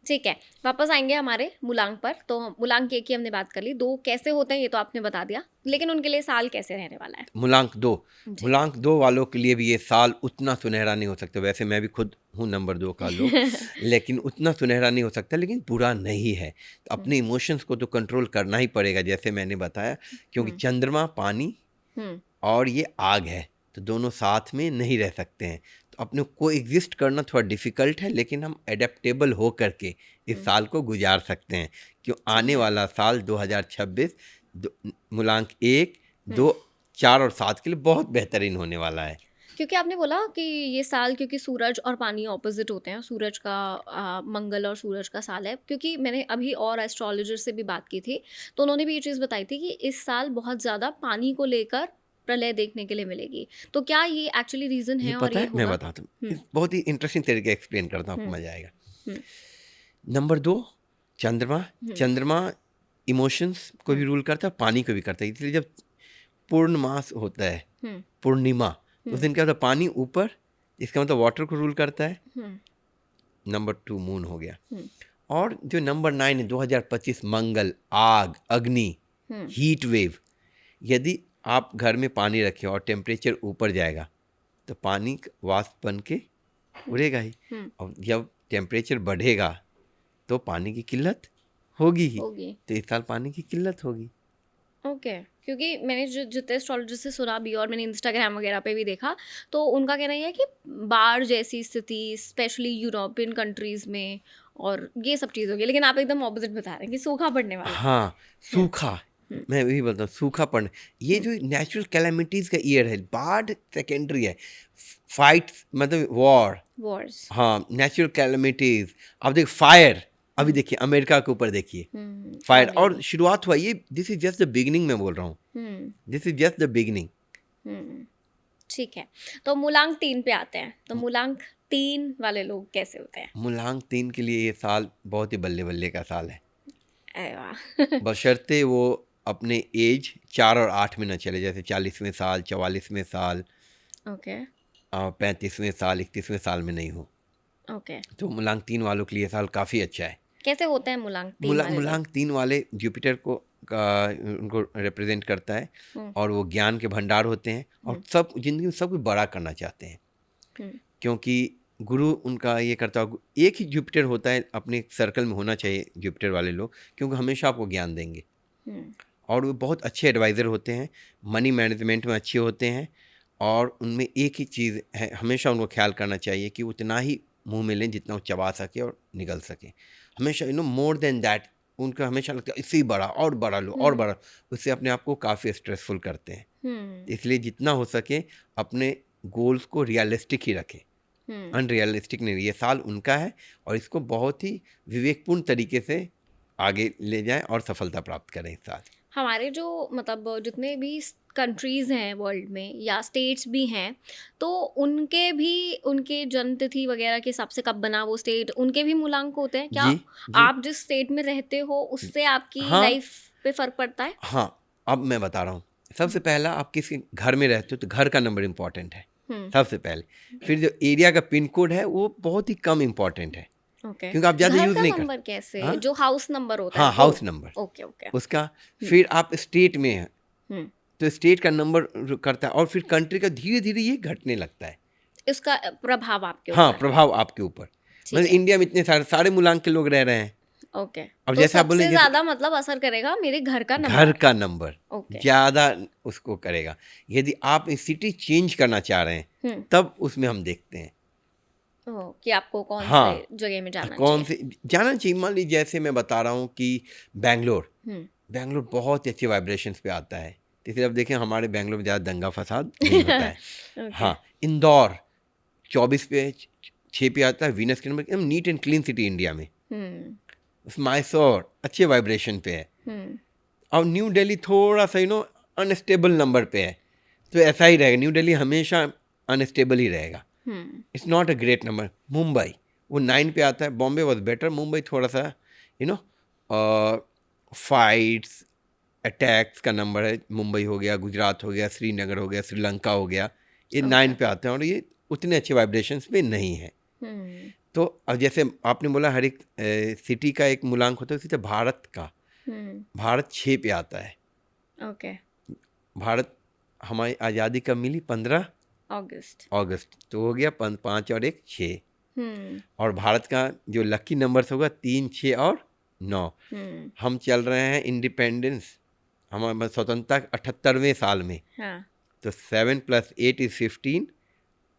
ठीक है, वापस आएंगे हमारे मूलांक पर। तो मूलांक के की हमने बात कर ली, 2 कैसे होते हैं ये तो आपने बता दिया, लेकिन उनके लिए साल कैसे रहने वाला है? मूलांक 2, मूलांक 2 वालों के लिए भी ये साल उतना सुनहरा नहीं हो सकता। वैसे मैं भी खुद हूँ नंबर 2 का लोग लेकिन उतना सुनहरा नहीं हो सकता, लेकिन बुरा नहीं है। तो अपने इमोशंस को तो कंट्रोल करना ही पड़ेगा, जैसे मैंने बताया, क्योंकि चंद्रमा पानी और ये आग है, तो दोनों साथ में नहीं रह सकते हैं। तो अपने को एग्जिस्ट करना थोड़ा डिफ़िकल्ट है, लेकिन हम एडेप्टेबल हो करके इस साल को गुजार सकते हैं। क्यों आने वाला साल 2026 मूलांक 1, 2, 4 और 7 के लिए बहुत बेहतरीन होने वाला है। क्योंकि आपने बोला कि ये साल, क्योंकि सूरज और पानी ऑपोजिट होते हैं, सूरज का मंगल और सूरज का साल है। क्योंकि मैंने अभी और एस्ट्रोलॉजर से भी बात की थी, तो उन्होंने भी ये चीज़ बताई थी कि इस साल बहुत ज़्यादा पानी को लेकर प्रलय देखने के लिए मिलेगी। तो क्या ये एक्चुअली रीज़न है? ये और पता ये है, मैं होगा? बताता हूँ, बहुत ही इंटरेस्टिंग तरीके एक्सप्लेन करता हूँ, आपको मजा आएगा। नंबर 2 चंद्रमा, चंद्रमा इमोशंस को भी रूल करता है, पानी को भी करता है। इसलिए जब पूर्णमास होता है, पूर्णिमा, तो उस दिन क्या होता है, पानी ऊपर, इसका मतलब वाटर को रूल करता है। नंबर 2 मून हो गया। और जो नंबर 9 है 2025 मंगल, आग, अग्नि, हीट वेव। यदि आप घर में पानी रखें और टेम्परेचर ऊपर जाएगा तो पानी वाष्प बन के उड़ेगा ही, और जब टेम्परेचर बढ़ेगा तो पानी की किल्लत होगी ही। तो इस साल पानी की किल्लत होगी। ओके, क्योंकि मैंने जितने एस्ट्रोलॉजर से सुना भी और मैंने इंस्टाग्राम वगैरह पे भी देखा, तो उनका कहना यह है कि बाढ़ जैसी स्थिति स्पेशली यूरोपियन कंट्रीज में और ये सब चीज़ होगी। लेकिन आप एकदम ऑपोजिट बता रहे हैं कि सूखा पड़ने वाला है। हाँ, सूखा, मैं वही बोलता हूँ, सूखा पड़ने, ये जो नेचुरल कैलेमिटीज का ईयर है। बाढ़ सेकेंडरी है, फाइट्स मतलब वॉर्स, हाँ, नेचुरल कैलेमिटीज। अब देखिए फायर, अभी देखिए अमेरिका के ऊपर देखिए फायर, और शुरुआत हुआ ये, this is just the beginning, मैं बोल रहा हूँ, this is just the beginning. ठीक है, तो मूलांक 3 पे आते हैं। तो मूलांक 3 वाले लोग कैसे होते हैं? मूलांक 3 के लिए ये साल बहुत ही बल्ले बल्ले का साल है। अरे वाह बशर्ते वो अपने एज 4 और 8 में न चले, जैसे 40वें साल, 44वें साल, ओके, 35वें साल, 31वें साल में नहीं हो। ओके, तो मूलांक 3 वालों के लिए साल काफ़ी अच्छा है। कैसे होते हैं मूलांक 3 वाले? मूलांक 3 वाले जुपिटर को उनको रिप्रेजेंट करता है, और वो ज्ञान के भंडार होते हैं, और सब जिंदगी में सब कुछ बड़ा करना चाहते हैं। क्योंकि गुरु उनका ये करता है, एक ही जुपिटर होता है, अपने सर्कल में होना चाहिए जुपिटर वाले लोग, क्योंकि हमेशा आपको ज्ञान देंगे। और वो बहुत अच्छे एडवाइज़र होते हैं, मनी मैनेजमेंट में अच्छे होते हैं, और उनमें एक ही चीज़ है, हमेशा उनको ख्याल करना चाहिए कि उतना ही मुंह में लें जितना वो चबा सके और निगल सके। हमेशा मोर देन दैट, उनका हमेशा लगता है इससे ही बड़ा और बड़ा लो और बड़ा, उससे अपने आप को काफ़ी स्ट्रेसफुल करते हैं। इसलिए जितना हो सके अपने गोल्स को रियलिस्टिक ही रखें, अनरियलिस्टिक नहीं। ये साल उनका है, और इसको बहुत ही विवेकपूर्ण तरीके से आगे ले जाएं और सफलता प्राप्त करें इस साल। हमारे जो मतलब जितने भी कंट्रीज़ हैं वर्ल्ड में या स्टेट्स भी हैं, तो उनके भी उनके जन्म तिथि वगैरह के हिसाब से कब बना वो स्टेट, उनके भी मूलांक होते हैं क्या? जी। आप जिस स्टेट में रहते हो उससे आपकी लाइफ पे फर्क पड़ता है? हाँ, अब मैं बता रहा हूँ। सबसे पहला, आप किसी घर में रहते हो तो घर का नंबर इम्पोर्टेंट है सबसे पहले। फिर जो एरिया का पिन कोड है वो बहुत ही कम इम्पोर्टेंट है, क्योंकि आप ज़्यादा यूज़ नहीं करते। नंबर कैसे? जो हाउस नंबर होता है? हाँ, हाउस नंबर, ओके ओके, उसका। फिर आप स्टेट में हैं तो स्टेट का नंबर करता है, और फिर कंट्री का धीरे धीरे ये घटने लगता है, इसका प्रभाव आपके ऊपर। हाँ, प्रभाव आपके ऊपर। मतलब इंडिया में इतने सारे मूलांक के लोग रह रहे हैं। ओके, अब तो जैसे आप बोलेंगे ज्यादा मतलब असर करेगा मेरे घर का नंबर, घर का नंबर ज्यादा उसको करेगा। यदि आप सिटी चेंज करना चाह रहे हैं तब उसमें हम देखते हैं कि आपको कौन से जगह में जाना चाहिए। मान लीजिए जैसे मैं बता रहा हूँ कि बेंगलोर बहुत ही अच्छे वाइब्रेशंस पे आता है, इसलिए अब देखें हमारे बेंगलोर में ज़्यादा दंगा फसाद नहीं होता है। हाँ, इंदौर 24 पे 6 पे आता है, वीनस के नंबर, एकदम neat and clean city India में। मैसूर अच्छे वाइब्रेशन पे है, और न्यू दिल्ली थोड़ा सा अनस्टेबल नंबर पे है, तो ऐसा ही रहेगा। न्यू दिल्ली हमेशा अनस्टेबल ही रहेगा, it's not a great number. Mumbai वो 9 पे आता है. Bombay was better. मुंबई थोड़ा सा फाइट्स अटैक्स का नंबर है. मुंबई हो गया, गुजरात हो गया, श्रीनगर हो गया, श्रीलंका हो गया, ये 9 पे आते हैं और ये उतने अच्छे वाइब्रेशंस पे नहीं है. तो अब जैसे आपने बोला हर एक सिटी का एक मूलांक होता है, उसी तरह भारत का भारत 6 पे आता है. ओके. भारत हमारी आज़ादी कब मिली? 15 अगस्त. तो हो गया 5 और 1 6. और भारत का जो लकी नंबर्स होगा 3 6 और 9. हम चल रहे हैं इंडिपेंडेंस, हमारे स्वतंत्रता 78वें साल में. तो 7 + 8 = 15.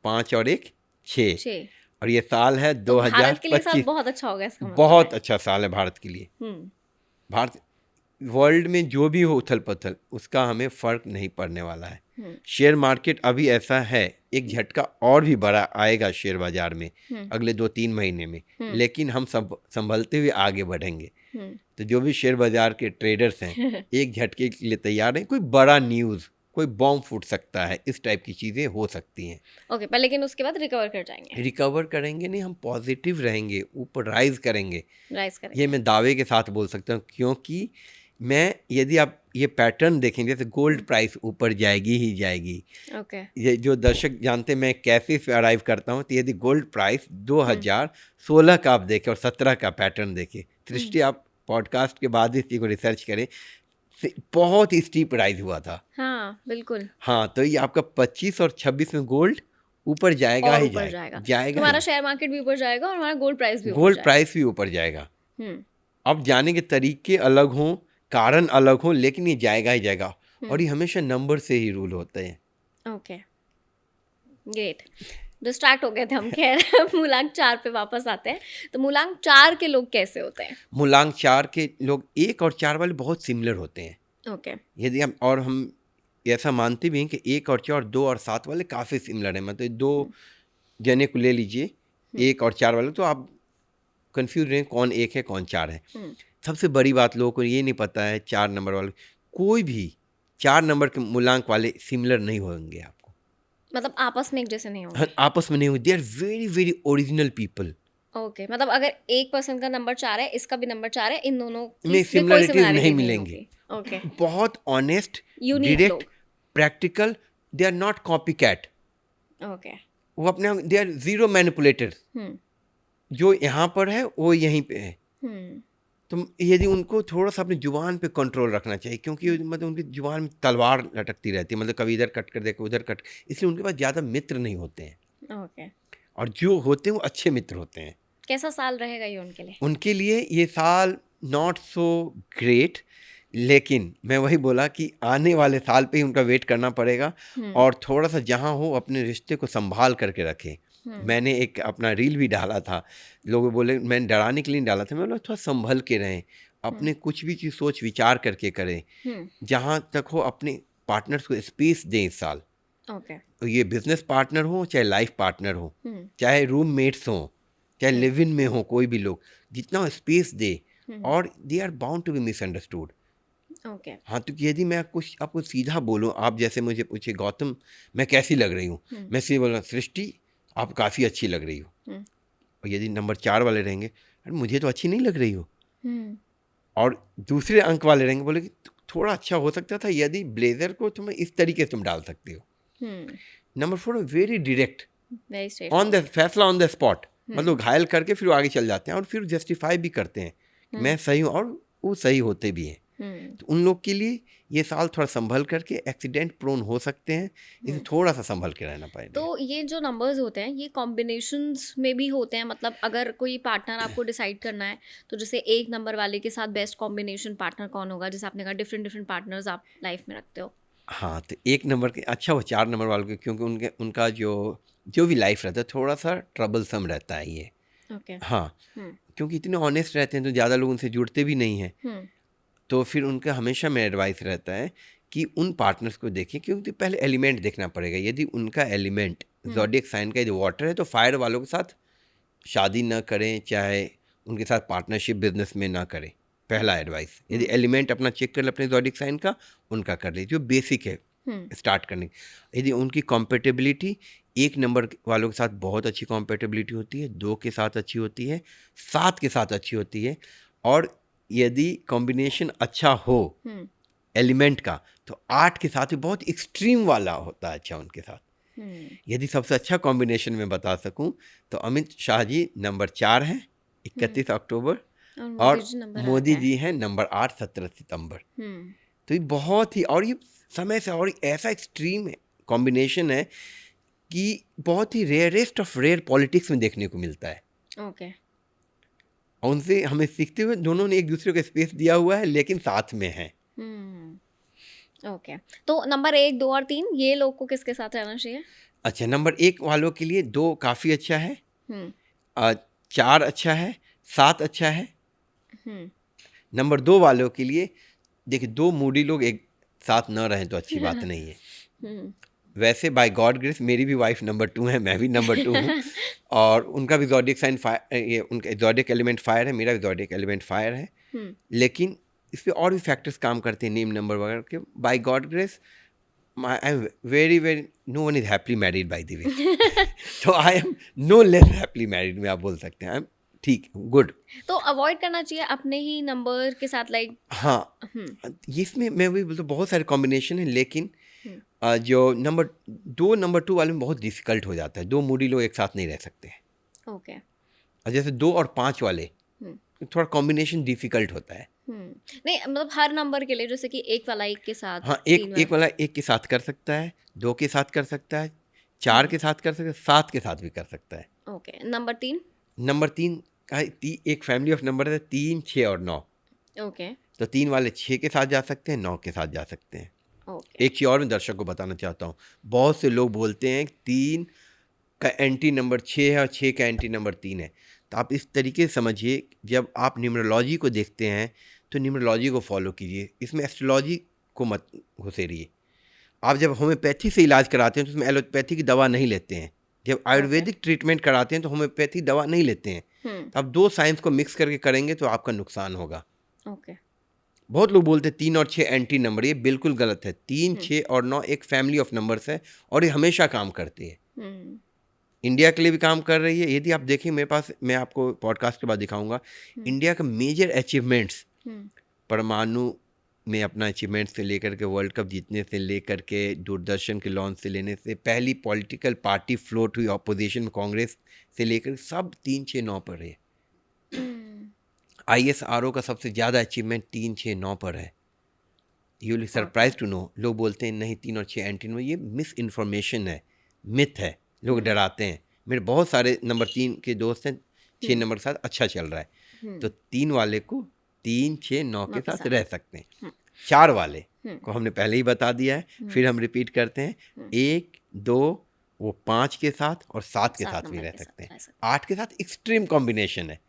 5 और 1 6. और ये साल है 2025. बहुत अच्छा होगा इसका मतलब. बहुत अच्छा साल है भारत के लिए. भारत वर्ल्ड में जो भी हो उथल पुथल उसका हमें फर्क नहीं पड़ने वाला है. शेयर मार्केट अभी ऐसा है, एक झटका और भी बड़ा आएगा शेयर बाजार में अगले 2-3 महीने में, लेकिन हम सब संभलते हुए आगे बढ़ेंगे. तो जो भी शेयर बाजार के ट्रेडर्स हैं एक झटके के लिए तैयार हैं. कोई बड़ा न्यूज़, कोई बॉम्ब फूट सकता है, इस टाइप की चीज़ें हो सकती हैं. ओके, पर लेकिन उसके बाद रिकवर कर जाएंगे. रिकवर करेंगे नहीं, हम पॉजिटिव रहेंगे, ऊपर राइज करेंगे. ये ये मैं दावे के साथ बोल सकता हूँ, क्योंकि यदि आप ये पैटर्न देखेंगे जैसे गोल्ड प्राइस ऊपर जाएगी ही जाएगी. ये जो दर्शक जानते हैं मैं कैसे इस पे अराइव करता हूँ, तो यदि गोल्ड प्राइस 2016 का आप देखें और 17 का पैटर्न देखें, सृष्टि आप पॉडकास्ट के बाद इस चीज़ को रिसर्च करें, बहुत ही स्टीप राइज हुआ था. हाँ बिल्कुल. हाँ, तो ये आपका 25 और 26 में गोल्ड ऊपर जाएगा ही जाएगा. हमारा शेयर मार्केट भी ऊपर जाएगा और हमारा गोल्ड प्राइस भी ऊपर जाएगा. अब जाने के तरीके अलग हों, कारण अलग हो, लेकिन ये जाएगा ही जाएगा. और ये हमेशा नंबर से ही रूल होते हैं. Okay, great. डिस्ट्रैक्ट हो गए थे हम. खैर मूलांक 4 पे वापस आते हैं. तो मूलांक 4 के लोग कैसे होते हैं? मूलांक 4 के लोग 1 और 4 वाले बहुत सिमिलर होते हैं. ओके. यदि हम ऐसा मानते भी हैं कि 1 और 4, 2 और 7 वाले काफ़ी सिमिलर हैं. मतलब 2 जने को ले लीजिए, 1 और 4 वाले, तो आप कंफ्यूज रहे कौन 1 है कौन 4 है. सबसे बड़ी बात लोगों को ये नहीं पता है 4 नंबर वाले, कोई भी 4 नंबर के मूलांक वाले सिमिलर नहीं होंगे आपको. मतलब आपस में एक जैसे नहीं होंगे. आपस में नहीं होंगे. They are very very original people. Okay, मतलब अगर एक पर्सन का नंबर 4 है, इसका भी नंबर 4 है, इन दोनों में सिमिलरिटीज नहीं मिलेंगे. ओके. बहुत honest, direct, practical. They are not copy cat. Okay. वो अपने दे आर जीरो मैनिपुलेटर्स. जो यहाँ पर है वो यहीं पे है. तो यदि उनको थोड़ा सा अपनी जुबान पे कंट्रोल रखना चाहिए, क्योंकि मतलब उनकी जुबान में तलवार लटकती रहती है. मतलब कभी इधर कट कर देखे उधर कट, इसलिए उनके पास ज़्यादा मित्र नहीं होते हैं. ओके. और जो होते हैं वो अच्छे मित्र होते हैं. कैसा साल रहेगा ये उनके लिए? उनके लिए ये साल नॉट सो ग्रेट, लेकिन मैं वही बोला कि आने वाले साल पे ही उनका वेट करना पड़ेगा. और थोड़ा सा जहाँ हो अपने रिश्ते को संभाल करके रखें. मैंने एक अपना रील भी डाला था, लोग बोले मैंने डराने के लिए डाला था. मैं बोला थोड़ा संभल के रहें, अपने कुछ भी चीज़ सोच विचार करके करें. जहाँ तक हो अपने पार्टनर्स को स्पेस दें इस साल. तो ये बिजनेस पार्टनर हो चाहे लाइफ पार्टनर हो, चाहे रूममेट्स हो, चाहे लिव इन में हो, कोई भी लोग जितना स्पेस दे. और they are bound to be misunderstood. हाँ, तो यदि मैं कुछ आपको सीधा बोलूँ, आप जैसे मुझे पूछे गौतम मैं कैसी लग रही हूँ, मैं सीधे बोला सृष्टि आप काफ़ी अच्छी लग रही हो. और यदि नंबर 4 वाले रहेंगे, अरे मुझे तो अच्छी नहीं लग रही हो. और दूसरे अंक वाले रहेंगे, बोले कि थोड़ा अच्छा हो सकता था यदि ब्लेजर को तुम्हें इस तरीके से तुम डाल सकते हो. Number 4 very direct, on the फैसला ऑन द स्पॉट. मतलब घायल करके फिर आगे चल जाते हैं और फिर जस्टिफाई भी करते हैं मैं सही हूँ, और वो सही होते भी हैं. तो उन लोग के लिए ये साल थोड़ा संभल करके, एक्सीडेंट प्रोन हो सकते हैं, इसे थोड़ा सा संभल के रहना पड़ेगा. तो ये जो नंबर्स होते हैं ये कॉम्बिनेशंस में भी होते हैं. मतलब अगर कोई पार्टनर आपको डिसाइड करना है, तो जैसे 1 नंबर वाले के साथ बेस्ट कॉम्बिनेशन पार्टनर कौन होगा? जैसे आपने कहा डिफरेंट पार्टनर्स आप लाइफ में रखते हो. हाँ, तो 1 नंबर के अच्छा वो 4 नंबर वालों के, क्योंकि उनका जो भी लाइफ रहता है थोड़ा सा ट्रबलसम रहता है ये. हाँ, क्योंकि इतने ऑनेस्ट रहते हैं तो ज़्यादा लोग उनसे जुड़ते भी नहीं हैं. तो फिर उनका हमेशा मेरा एडवाइस रहता है कि उन पार्टनर्स को देखें, क्योंकि पहले एलिमेंट देखना पड़ेगा. यदि उनका एलिमेंट ज़ोडिएक साइन का यदि वाटर है, तो फायर वालों के साथ शादी ना करें, चाहे उनके साथ पार्टनरशिप बिजनेस में ना करें. पहला एडवाइस, यदि एलिमेंट अपना चेक कर ले अपने ज़ोडिएक साइन का, उनका कर लीजिए, जो बेसिक है. स्टार्ट करने की। यदि उनकी कॉम्पेटेबिलिटी 1 नंबर वालों के साथ बहुत अच्छी कॉम्पेटेबिलिटी होती है, 2 के साथ अच्छी होती है, 7 के साथ अच्छी होती है, और यदि कॉम्बिनेशन अच्छा हो एलिमेंट का तो 8 के साथ भी बहुत एक्सट्रीम वाला होता है अच्छा उनके साथ। यदि सबसे अच्छा कॉम्बिनेशन में बता सकूं तो अमित शाह जी नंबर 4 है 31 अक्टूबर, और मोदी जी हैं नंबर 8 17 सितंबर। तो ये बहुत ही, और ये समय से, और ऐसा एक्सट्रीम कॉम्बिनेशन है कि बहुत ही रेयरेस्ट ऑफ रेयर पॉलिटिक्स में देखने को मिलता है। ओके। और उनसे हमें सीखते हुए दोनों ने एक दूसरे को स्पेस दिया हुआ है लेकिन साथ में हैं। ओके। तो नंबर 1, 2 और 3 ये लोग को किसके साथ रहना चाहिए? अच्छा, नंबर 1 वालों के लिए 2 काफ़ी अच्छा है, 4 अच्छा है, 7 अच्छा है। नंबर 2 वालों के लिए देखिए 2 मूडी लोग एक साथ न रहें तो अच्छी बात नहीं है। वैसे बाय गॉड ग्रेस मेरी भी वाइफ नंबर 2 है, मैं भी नंबर 2 हूँ, और उनका भी ज़ोडिएक साइन फायर, ये उनका ज़ोडिएक एलिमेंट फायर है, मेरा भी ज़ोडिएक एलिमेंट फायर है। लेकिन इस पे और भी फैक्टर्स काम करते हैं, नेम नंबर वगैरह के। By God grace I am very very, no one is happily married by the way, तो I am no less happily married में आप बोल सकते हैं। आई एम ठीक, गुड। तो अवॉइड करना चाहिए अपने ही नंबर के साथ, लाइक। हाँ, इसमें मैं भी बोलता बहुत सारे कॉम्बिनेशन है, लेकिन जो नंबर 2 वाले में बहुत डिफिकल्ट हो जाता है। 2 मूडी लोग एक साथ नहीं रह सकते हैं। ओके। और जैसे 2 और 5 वाले थोड़ा कॉम्बिनेशन डिफिकल्ट होता है। नहीं, मतलब हर नंबर के लिए, जैसे कि 1 वाला 1 के साथ, हाँ, एक वाला 1 के साथ कर सकता है, 2 के साथ कर सकता है, 4 के साथ कर सकता है, 7 के साथ भी कर सकता है। ओके। नंबर 3? नंबर 3 का एक फैमिली ऑफ नंबर है 3, 6 और 9। ओके। तो 3 वाले 6 के साथ जा सकते हैं, 9 के साथ जा सकते हैं। एक चीज़ और मैं दर्शक को बताना चाहता हूँ, बहुत से लोग बोलते हैं 3 का एंटी नंबर 6 है और 6 का एंटी नंबर 3 है। तो आप इस तरीके से समझिए, जब आप न्यूमरोलॉजी को देखते हैं तो न्यूमरोलॉजी को फॉलो कीजिए, इसमें एस्ट्रोलॉजी को मत घुसेरिए। आप जब होम्योपैथी से इलाज कराते हैं तो उसमें एलोपैथी की दवा नहीं लेते हैं। जब आयुर्वेदिक ट्रीटमेंट कराते हैं तो होम्योपैथी दवा नहीं लेते हैं। तो आप 2 साइंस को मिक्स करके करेंगे तो आपका नुकसान होगा। ओके। बहुत लोग बोलते हैं 3 और 6 एंटी नंबर, ये बिल्कुल गलत है। 3, 6 और 9 एक फैमिली ऑफ नंबर्स है और ये हमेशा काम करती है। इंडिया के लिए भी काम कर रही है। यदि आप देखें मेरे पास, मैं आपको पॉडकास्ट के बाद दिखाऊंगा, इंडिया का मेजर अचीवमेंट्स, परमाणु में अपना अचीवमेंट से लेकर के वर्ल्ड कप जीतने से लेकर के दूरदर्शन के लॉन्च से लेने से, पहली पॉलिटिकल पार्टी फ्लोट हुई ऑपोजिशन में कांग्रेस से लेकर, सब 3, 6, 9 पर है। ISRO का सबसे ज़्यादा अचीवमेंट 3, 6, 9 पर है। You will surprise to know, लोग बोलते हैं नहीं 3 और 6 एंटी नंबर, ये मिस इन्फॉर्मेशन है, मिथ है, लोग डराते हैं। मेरे बहुत सारे नंबर 3 के दोस्त हैं, 6 नंबर के साथ अच्छा चल रहा है, तो 3 वाले को 3, 6, 9 के साथ रह सकते हैं। 4 वाले को हमने पहले ही बता दिया है, फिर हम रिपीट करते हैं, 1, 2 वो 5 के साथ और 7 के साथ भी रह सकते हैं। 8 के साथ एक्सट्रीम कॉम्बिनेशन है।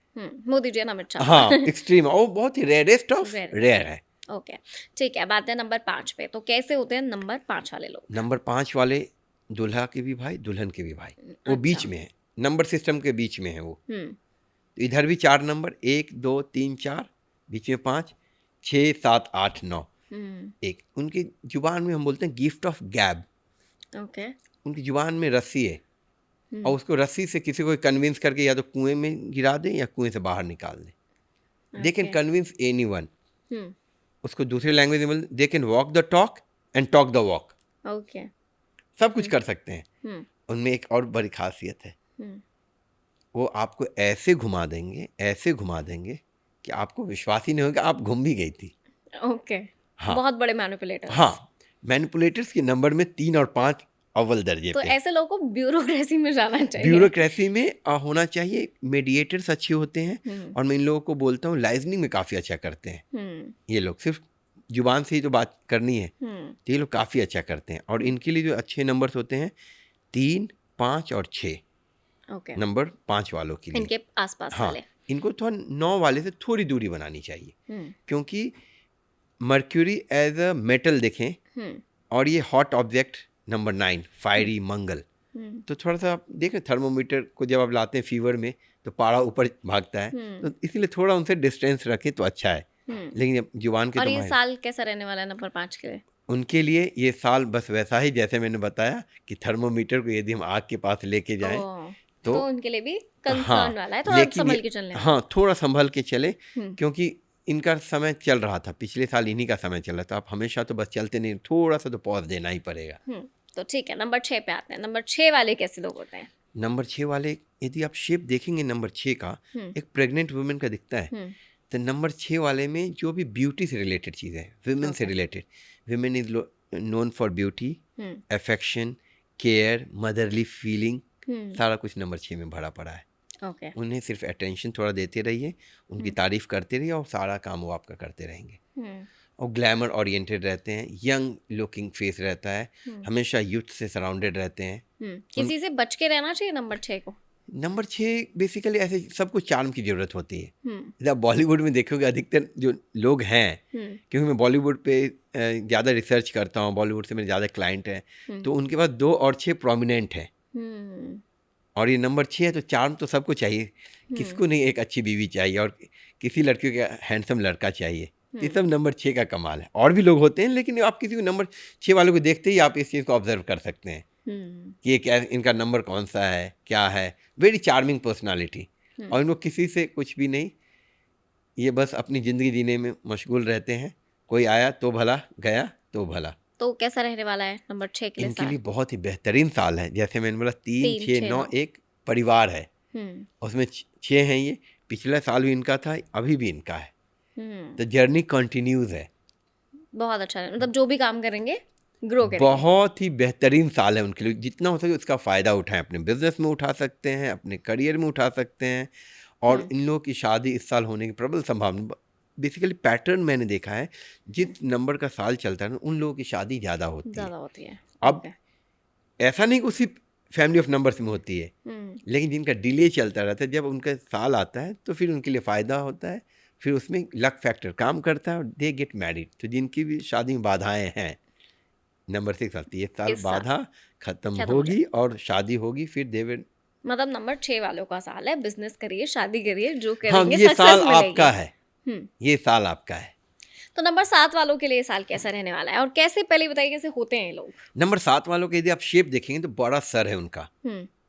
मोदी जी अमित शाह। हाँ, एक्सट्रीम, और बहुत ही रेयरेस्ट ऑफ रेयर है। ओके, ठीक है। बात है नंबर 5 पे। तो कैसे होते हैं नंबर 5 वाले लोग? नंबर 5 वाले दूल्हा के भी भाई, दुल्हन के भी भाई, वो बीच में है, नंबर सिस्टम के बीच में है वो। तो इधर भी 4 नंबर, 1, 2, 3, 4, बीच में 5, 6, 7, 8, 9। एक उनकी जुबान में हम बोलते हैं गिफ्ट ऑफ गैब। ओके। उनकी जुबान में रस्सी है, और उसको रस्सी से किसी को कन्विंस करके या तो कुएं में गिरा दें या कुएं से बाहर निकाल दें। They can convince anyone. उसको दूसरी लैंग्वेज में बोलते, they can walk the talk and talk the walk. Okay. सब कुछ कर सकते हैं। उनमें एक और बड़ी खासियत है, वो आपको ऐसे घुमा देंगे, ऐसे घुमा देंगे कि आपको विश्वास ही नहीं होगा आप घूम भी गई थी। ओके। हाँ, बहुत बड़े मैनिपुलेटर्स। हाँ, मैनिपुलेटर्स के नंबर में 3 और 5 अव्वल दर्जे तो पे। ऐसे लोगों को ब्यूरोक्रेसी में जाना चाहिए। ब्यूरोक्रेसी में होना चाहिए। मेडिएटर्स अच्छे होते हैं, और मैं इन लोगों को बोलता हूँ लाइजनिंग में काफ़ी अच्छा करते हैं। ये लोग सिर्फ जुबान से ही तो बात करनी है, तो ये लोग काफ़ी अच्छा करते हैं। और इनके लिए जो अच्छे नंबर्स होते हैं 3, 5 और 6। ओके। नंबर 5 वालों के लिए, इनके आसपास हाँ, वाले, इनको थोड़ा 9 वाले से थोड़ी दूरी बनानी चाहिए, क्योंकि मर्क्यूरी एज अ मेटल देखें, और ये हॉट ऑब्जेक्ट नंबर 9 फायरी मंगल, तो थोड़ा सा आप देखें थर्मोमीटर को जब आप लाते हैं फीवर में तो पारा ऊपर भागता है, तो इसीलिए थोड़ा उनसे डिस्टेंस रखें तो अच्छा है। लेकिन जुबान के और तो ये साल कैसा रहने वाला है नंबर 5 के लिए? उनके लिए ये साल बस वैसा ही जैसे मैंने बताया कि थर्मोमीटर को यदि हम आग के पास लेके जाएं तो तो उनके लिए भी हाँ, कंसर्न वाला है, थोड़ा लेकिन संभल के चलने वाला हाँ, थोड़ा संभल के चले, हम्म। क्योंकि इनका समय चल रहा था, पिछले साल इन्हीं का समय चल रहा था। आप हमेशा तो बस चलते नहीं, थोड़ा सा तो पॉज देना ही पड़ेगा। तो ठीक है, नंबर 6 पे आते हैं। नंबर 6 वाले कैसे लोग होते हैं? नंबर 6 वाले, यदि आप शेप देखेंगे नंबर 6 का, एक प्रेग्नेंट वुमेन का दिखता है। तो नंबर 6 वाले में जो भी ब्यूटी से रिलेटेड चीज़ है, वुमेन से related, women is known for beauty, affection, care, motherly feeling, सारा कुछ नंबर 6 में भरा पड़ा है। उन्हें सिर्फ अटेंशन थोड़ा देते रहिए, उनकी तारीफ करते रहिए और सारा काम वो आपका करते रहेंगे। और ग्लैमर ओरिएंटेड रहते हैं, यंग लुकिंग फेस रहता है, हमेशा यूथ से सराउंडेड रहते हैं। किसी से बच के रहना चाहिए नंबर 6 को। नंबर 6 बेसिकली ऐसे सबको चार्म की जरूरत होती है। जब बॉलीवुड में देखोगे अधिकतर जो लोग हैं, क्योंकि मैं बॉलीवुड पे ज़्यादा रिसर्च करता हूँ, बॉलीवुड से मेरे ज़्यादा क्लाइंट हैं, तो उनके पास 2 और 6 प्रोमिनेंट हैं। और ये नंबर 6 है, तो चार्म तो सबको चाहिए, किसको नहीं एक अच्छी बीवी चाहिए और किसी लड़की को हैंडसम लड़का चाहिए। ये सब नंबर 6 का कमाल है। और भी लोग होते हैं, लेकिन आप किसी को नंबर 6 वालों को देखते ही आप इस चीज़ को ऑब्जर्व कर सकते हैं कि ये क्या, इनका नंबर कौन सा है, क्या है। वेरी चार्मिंग पर्सनालिटी, और इनको किसी से कुछ भी नहीं, ये बस अपनी ज़िंदगी जीने में मशगूल रहते हैं। कोई आया तो भला, गया तो भला। तो कैसा रहने वाला है नंबर 6 के लिए? इनके लिए बहुत ही बेहतरीन साल है। जैसे मैंने बोला 3, 6, 9 एक परिवार है, उसमें 6 हैं। ये पिछला साल भी इनका था, अभी भी इनका है, तो जर्नी कंटिन्यूज है। बहुत अच्छा है, मतलब जो भी काम करेंगे ग्रो करेंगे। बहुत ही बेहतरीन साल है उनके लिए, जितना हो सके उसका फ़ायदा उठाएं। अपने बिजनेस में उठा सकते हैं, अपने करियर में उठा सकते हैं। और इन लोगों की शादी इस साल होने की प्रबल संभावना। बेसिकली पैटर्न मैंने देखा है, जिस नंबर का साल चलता है ना, उन लोगों की शादी ज़्यादा होती है। अब ऐसा नहीं कि उसी फैमिली ऑफ नंबर्स में होती है, लेकिन जिनका डिले चलता रहता है, जब उनका साल आता है तो फिर उनके लिए फ़ायदा होता है, फिर उसमें लक फैक्टर काम करता है और दे गेट मैरिड। तो जिनकी भी शादी में बाधाएं हैं, नंबर 6 आती है, साल बाधा खत्म होगी और शादी होगी, फिर देवे। मतलब नंबर 6 वालों का साल है, बिजनेस करिए, शादी करिए, जो करेंगे हाँ, ये साल आपका है, ये साल आपका है। तो नंबर 7 वालों के लिए साल कैसा रहने वाला है, और कैसे, पहले बताइए कैसे होते हैं लोग? नंबर 7 वालों के यदि आप शेप देखेंगे तो बड़ा सर है उनका,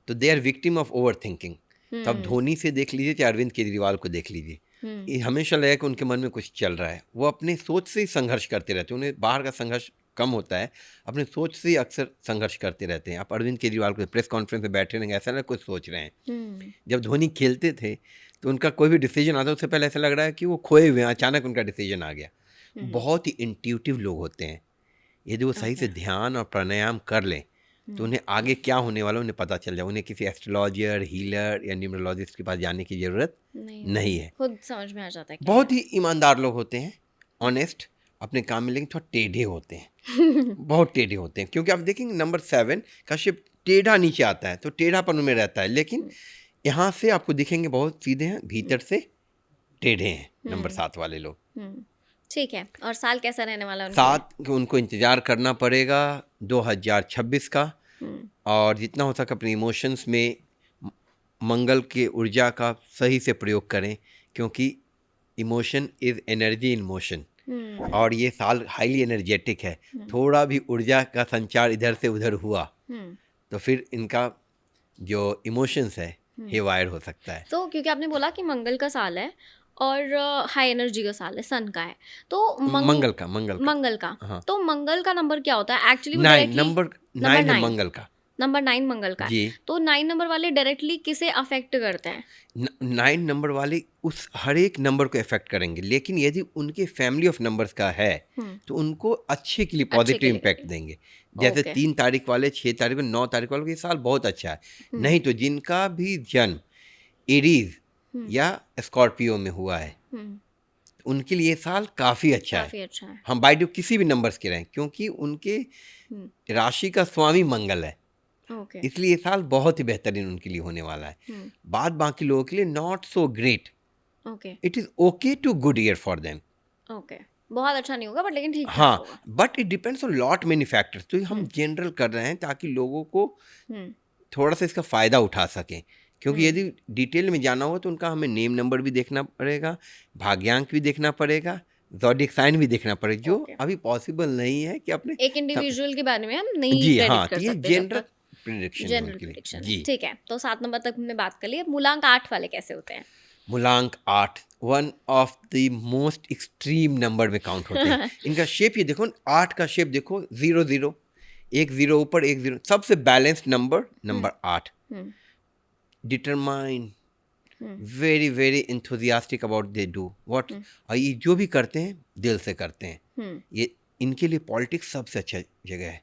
तो they are victim of over thinking. तो आप धोनी से देख लीजिए, चाहे अरविंद केजरीवाल को देख लीजिए, ये हमेशा लगेगा कि उनके मन में कुछ चल रहा है। वो अपने सोच से ही संघर्ष करते रहते हैं, उन्हें बाहर का संघर्ष कम होता है, अपने सोच से ही अक्सर संघर्ष करते रहते हैं। आप अरविंद केजरीवाल को प्रेस कॉन्फ्रेंस में बैठे रहेंगे, ऐसा ना कुछ सोच रहे हैं। जब धोनी खेलते थे तो उनका कोई भी डिसीजन आता, उससे पहले ऐसा लग रहा है कि वो खोए हुए हैं, अचानक उनका डिसीजन आ गया। बहुत ही इंट्यूटिव लोग होते हैं, यदि वो सही से ध्यान और प्राणायाम कर लें तो उन्हें आगे क्या होने वाला उन्हें पता चल जाए। उन्हें किसी एस्ट्रोलॉजर, हीलर या न्यूमरोलॉजिस्ट के पास जाने की ज़रूरत नहीं है, खुद समझ में आ जाता है। बहुत ही ईमानदार लोग होते हैं, ऑनेस्ट अपने काम में, लेकिन थोड़ा टेढ़े होते हैं बहुत टेढ़े होते हैं। क्योंकि आप देखेंगे नंबर 7 का शिप टेढ़ा नीचे आता है, तो टेढ़ापन उनमें रहता है, लेकिन यहाँ से आपको दिखेंगे बहुत सीधे हैं, भीतर से टेढ़े हैं नंबर 7 वाले लोग। ठीक है, और साल कैसा रहने वाला है? 7 उनको इंतज़ार करना पड़ेगा 2026 का, और जितना हो सके अपने इमोशंस में मंगल के ऊर्जा का सही से प्रयोग करें, क्योंकि emotion is energy in motion, और ये साल हाईली एनर्जेटिक है। थोड़ा भी ऊर्जा का संचार इधर से उधर हुआ तो फिर इनका जो इमोशंस है हेवायर हो सकता है। तो क्योंकि आपने बोला कि मंगल का साल है और हाई एनर्जी का साल है, सन का है, तो मंगल का हाँ। तो मंगल का नंबर क्या होता है एक्चुअली? नंबर 9 है मंगल का, नंबर 9 मंगल का है। तो 9 नंबर वाले डायरेक्टली किसे अफेक्ट करते हैं? 9 नंबर वाले उस हर एक नंबर को अफेक्ट करेंगे, लेकिन यदि उनके फैमिली ऑफ नंबर्स का है तो उनको अच्छे के लिए पॉजिटिव इम्पैक्ट देंगे। जैसे 3 तारीख वाले, 6 तारीख वाले, 9 तारीख वालों, ये साल बहुत अच्छा है। नहीं तो जिनका भी जन्म एरीज या स्कॉर्पियो में हुआ है, उनके लिए साल काफ़ी अच्छा है। हम बाय डिफॉल्ट किसी भी नंबर्स के रहें, क्योंकि उनके राशि का स्वामी मंगल है, इसलिए ये साल बहुत ही बेहतरीन उनके लिए होने वाला है। बाद बाकी लोगों के लिए not so great, it is okay to good year for them. बहुत अच्छा नहीं होगा, बट लेकिन ठीक हाँ, but it depends on lot many factors. तो हम जनरल कर रहे हैं ताकि लोगों को थोड़ा सा इसका फ़ायदा उठा सकें, क्योंकि यदि डिटेल में जाना हो तो उनका हमें नेम नंबर भी देखना पड़ेगा, भाग्यांक भी देखना पड़ेगा, ज़ोडिएक साइन भी देखना पड़े, जो ओके अभी पॉसिबल नहीं है कि अपने एक इंडिविजुअल के बारे में हम नहीं जी हाँ, प्रेडिक्ट तो कर ये सकते जब जनरल तक प्रेडिक्शन है जनरल उनके लिए। प्रेडिक्शन है जी, ठीक है तो 7 नंबर तक हमने बात कर ली अब मूलांक 8 वाले कैसे होते हैं मूलांक 8 one of the most extreme number में काउंट होते हैं। इनका शेप ये देखो, 8 का शेप देखो, 0 0, एक 0 ऊपर एक 0, सबसे balanced number, number 8। Hmm determine, hmm very very enthusiastic about they do what, और ये जो भी करते हैं दिल से करते हैं। हम्म ये इनके लिए पॉलिटिक्स सबसे अच्छा जगह है।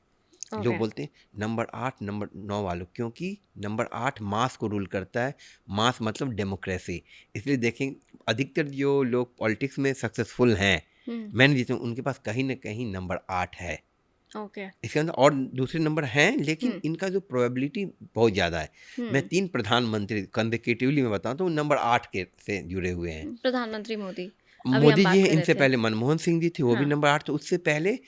लोग ओके बोलते हैं नंबर 8 नंबर 9 वालों, क्योंकि नंबर 8 मास को रूल करता है। मास मतलब डेमोक्रेसी। इसलिए देखें अधिकतर जो लोग पॉलिटिक्स में सक्सेसफुल हैं, मैंने जितने उनके पास कहीं ना कहीं नंबर 8 है। ओके इसके अंदर और दूसरे नंबर हैं, लेकिन इनका जो प्रोबेबिलिटी बहुत ज़्यादा है। मैं 3 प्रधानमंत्री कंसेक्यूटिवली में बताऊँ तो नंबर 8 के से जुड़े हुए हैं। प्रधानमंत्री मोदी अभी हम मोदी बात जी हैं, कर रहे इनसे थे पहले मनमोहन सिंह जी थे, वो भी हाँ नंबर 8 थे। उससे पहले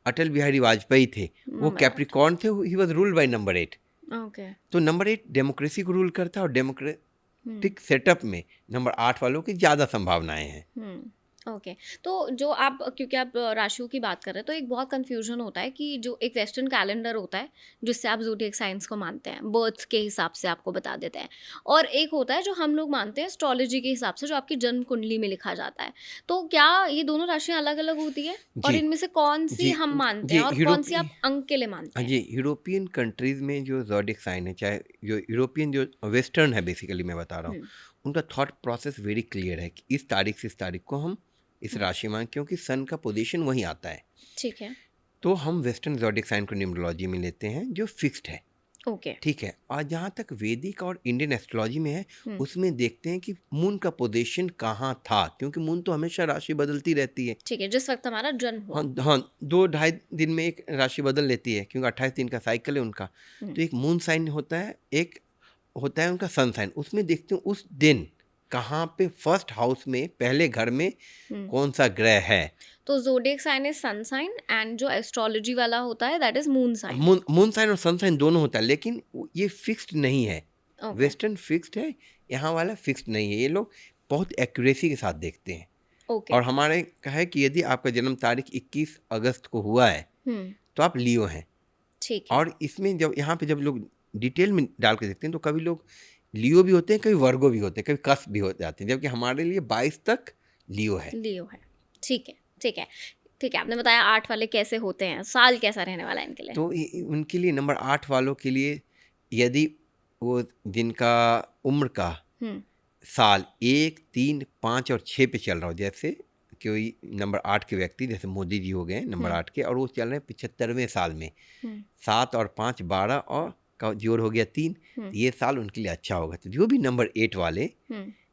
अटल बिहारी वाजपेयी थे, वो नंबर 8 कैप्रिकॉर्न थे, he was ruled by number 8। Okay तो नंबर 8 डेमोक्रेसी को रूल करता है, और हम्म डेमोक्रेटिक सेटअप में नंबर 8 वालों की ज़्यादा संभावनाएं हैं। ओके तो जो आप क्योंकि आप राशियों की बात कर रहे हैं तो एक बहुत कंफ्यूजन होता है कि जो एक वेस्टर्न कैलेंडर होता है जिससे आप ज़ोडिएक साइंस को मानते हैं बर्थ के हिसाब से आपको बता देते हैं और एक होता है जो हम लोग मानते हैं एस्ट्रोलॉजी के हिसाब से जो आपकी जन्म कुंडली में लिखा जाता है तो क्या ये दोनों राशियां अलग अलग होती है और जी इनमें से कौन सी जी हम मानते जी हैं और कौन सी आप अंक के लिए मानते हाँ हैं जी, यूरोपियन कंट्रीज में जो ज़ोडिएक साइन है, चाहे जो यूरोपियन जो वेस्टर्न है बेसिकली मैं बता रहा हूँ, हम्म उनका थॉट प्रोसेस वेरी क्लियर है कि इस तारीख से इस तारीख को हम इस हम्म, राशि में, क्योंकि सन का पोजीशन वहीं आता है, ठीक है तो हम वेस्टर्न ज़ोडिएक साइन को न्यूमरोलॉजी में लेते हैं जो फिक्स्ड है। ओके ठीक है, और जहाँ तक वैदिक और इंडियन एस्ट्रोलॉजी में है, हम्म उसमें देखते हैं कि मून का पोजीशन कहाँ था, क्योंकि मून तो हमेशा राशि बदलती रहती है। ठीक है जिस वक्त हमारा जन्म हुआ हाँ हाँ, 2 ढाई दिन में एक राशि बदल लेती है, क्योंकि 28 दिन का साइकिल है उनका। हम्म तो एक मून साइन होता है, एक होता है उनका सन साइन। उसमें देखते हैं उस दिन कहाँ पे फर्स्ट हाउस में, पहले घर में हम्म कौन सा ग्रह है। तो zodiac sign is sun sign and जो एस्ट्रोलॉजी वाला होता है that is moon sign moon sign और सन साइन दोनों होता है, लेकिन ये फिक्स्ड नहीं है। ओके वेस्टर्न फिक्स्ड है, यहाँ वाला फिक्स्ड नहीं है। ये लोग बहुत एक्यूरेसी के साथ देखते हैं। ओके और हमारे का है कि यदि आपका जन्म तारीख 21 अगस्त को हुआ है, तो आप लियो हैं। ठीक है और इसमें जब यहाँ पे जब लोग डिटेल में डाल के देखते हैं, तो कभी लोग लियो भी होते हैं, कभी वर्गो भी होते हैं, कभी कस भी हो जाते हैं, जबकि हमारे लिए 22 तक लियो है। लियो है ठीक है ठीक है ठीक है आपने बताया 8 वाले कैसे होते हैं साल कैसा रहने वाला है इनके लिए तो उनके लिए नंबर 8 वालों के लिए, यदि वो जिनका उम्र का हम्म साल 1, 3, 5 और 6 पे चल रहा हो, जैसे कोई नंबर 8 के व्यक्ति, जैसे मोदी जी हो गए नंबर 8 के, और वो चल रहे हैं 75वें साल में, 7 और 5 12 और का जोड़ हो गया 3, तो ये साल उनके लिए अच्छा होगा। तो जो भी नंबर 8 वाले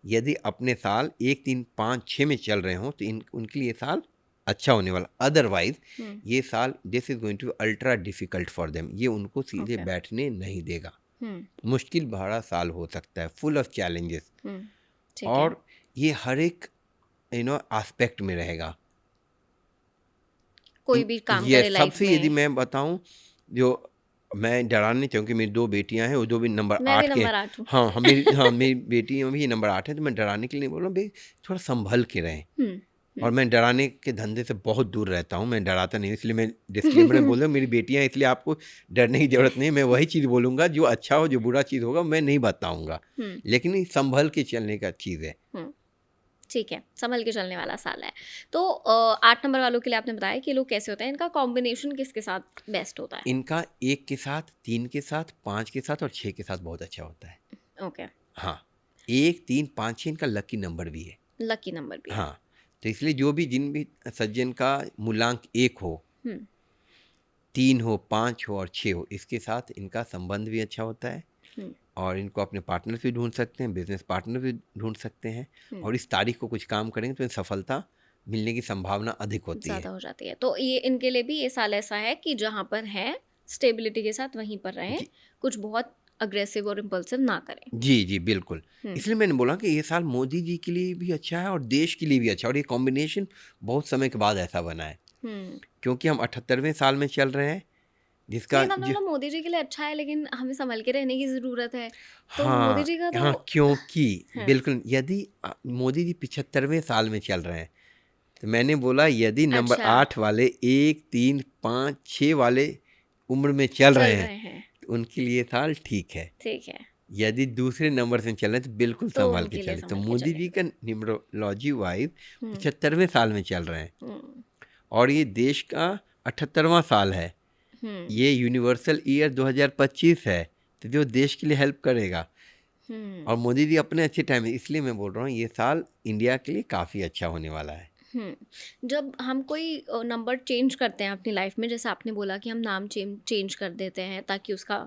यदि अपने साल 1, 3, 5, 6 में चल रहे हों, तो उनके लिए ये साल अच्छा होने वाला। अदरवाइज ये साल this is going to ultra difficult for them, ये उनको सीधे Okay. बैठने नहीं देगा। मुश्किल भरा साल हो सकता है, फुल ऑफ चैलेंजेस, ठीक है और ये हर एक एस्पेक्ट में रहेगा। कोई भी काम ये करे लाइफ सबसे यदि में मैं बताऊं, जो मैं डराने चाहूँगी, मेरी 2 बेटियां हैं, वो 2 भी नंबर मैं भी 8 के हैं। नंबर 8 हूँ हाँ मेरी बेटी भी नंबर 8 है, तो मैं डराने के लिए नहीं बोल रहा हूँ भाई, थोड़ा संभल के रहें। और मैं डराने के धंधे से बहुत दूर रहता हूँ, मैं डराता नहीं, इसलिए मैं डिस्क्लेमर में बोल रहा हूँ मेरी बेटियां, इसलिए आपको डरने की ज़रूरत नहीं। मैं वही चीज़ बोलूँगा जो अच्छा हो, जो बुरा चीज़ होगा मैं नहीं बताऊँगा, लेकिन ये संभल के चलने का चीज़ है। ठीक है संभल के चलने वाला साल है तो 8 नंबर वालों के लिए आपने बताया कि ये लोग कैसे होते हैं इनका कॉम्बिनेशन किसके साथ बेस्ट होता है इनका 1 के साथ, 3 के साथ, 5 के साथ और 6 के साथ बहुत अच्छा होता है। ओके हाँ, 1, 3, 5, 6 इनका लकी नंबर भी है। लकी नंबर भी है हाँ, तो इसलिए जो भी जिन भी सज्जन का मूलांक 1 हो, 3 हो, 5 हो और 6 हो, इसके साथ इनका संबंध भी अच्छा होता है, और इनको अपने पार्टनर्स भी ढूंढ सकते हैं, बिजनेस पार्टनर भी ढूंढ सकते हैं, और इस तारीख को कुछ काम करेंगे तो सफलता मिलने की संभावना अधिक होती है। ज़्यादा हो जाती है तो ये इनके लिए भी ये साल ऐसा है कि जहाँ पर है स्टेबिलिटी के साथ वहीं पर रहें कुछ बहुत अग्रेसिव और इम्पल्सिव ना करें जी बिल्कुल। इसलिए मैंने बोला कि ये साल मोदी जी के लिए भी अच्छा है और देश के लिए भी अच्छा है, और ये कॉम्बिनेशन बहुत समय के बाद ऐसा बना है, क्योंकि हम 78वें साल में चल रहे हैं, जिसका मतलब मोदी जी के लिए अच्छा है लेकिन हमें संभल के रहने की ज़रूरत है तो मोदी जी का तो हाँ, क्योंकि बिल्कुल यदि मोदी जी 75वें साल में चल रहे हैं, तो मैंने बोला यदि नंबर अच्छा। 8 वाले 1, 3, 5, 6 वाले उम्र में चल रहे चल हैं रहे हैं, तो उनके लिए साल ठीक है। ठीक है, यदि दूसरे नंबर से चल रहे हैं तो बिल्कुल तो संभाल के उनके लिए चले। तो संभल के मोदी चले। जी का न्यूमरोलॉजी वाइज हुँ, 75वें साल में चल रहे हैं हुँ, और ये देश का 78वां साल है। हुँ, ये यूनिवर्सल ईयर 2025 है, तो जो देश के लिए हेल्प करेगा। हुँ, और मोदी जी अपने अच्छे टाइम में, इसलिए मैं बोल रहा हूँ ये साल इंडिया के लिए काफ़ी अच्छा होने वाला है। हुँ। जब हम कोई नंबर चेंज करते हैं अपनी लाइफ में, जैसे आपने बोला कि हम नाम चेंज कर देते हैं ताकि उसका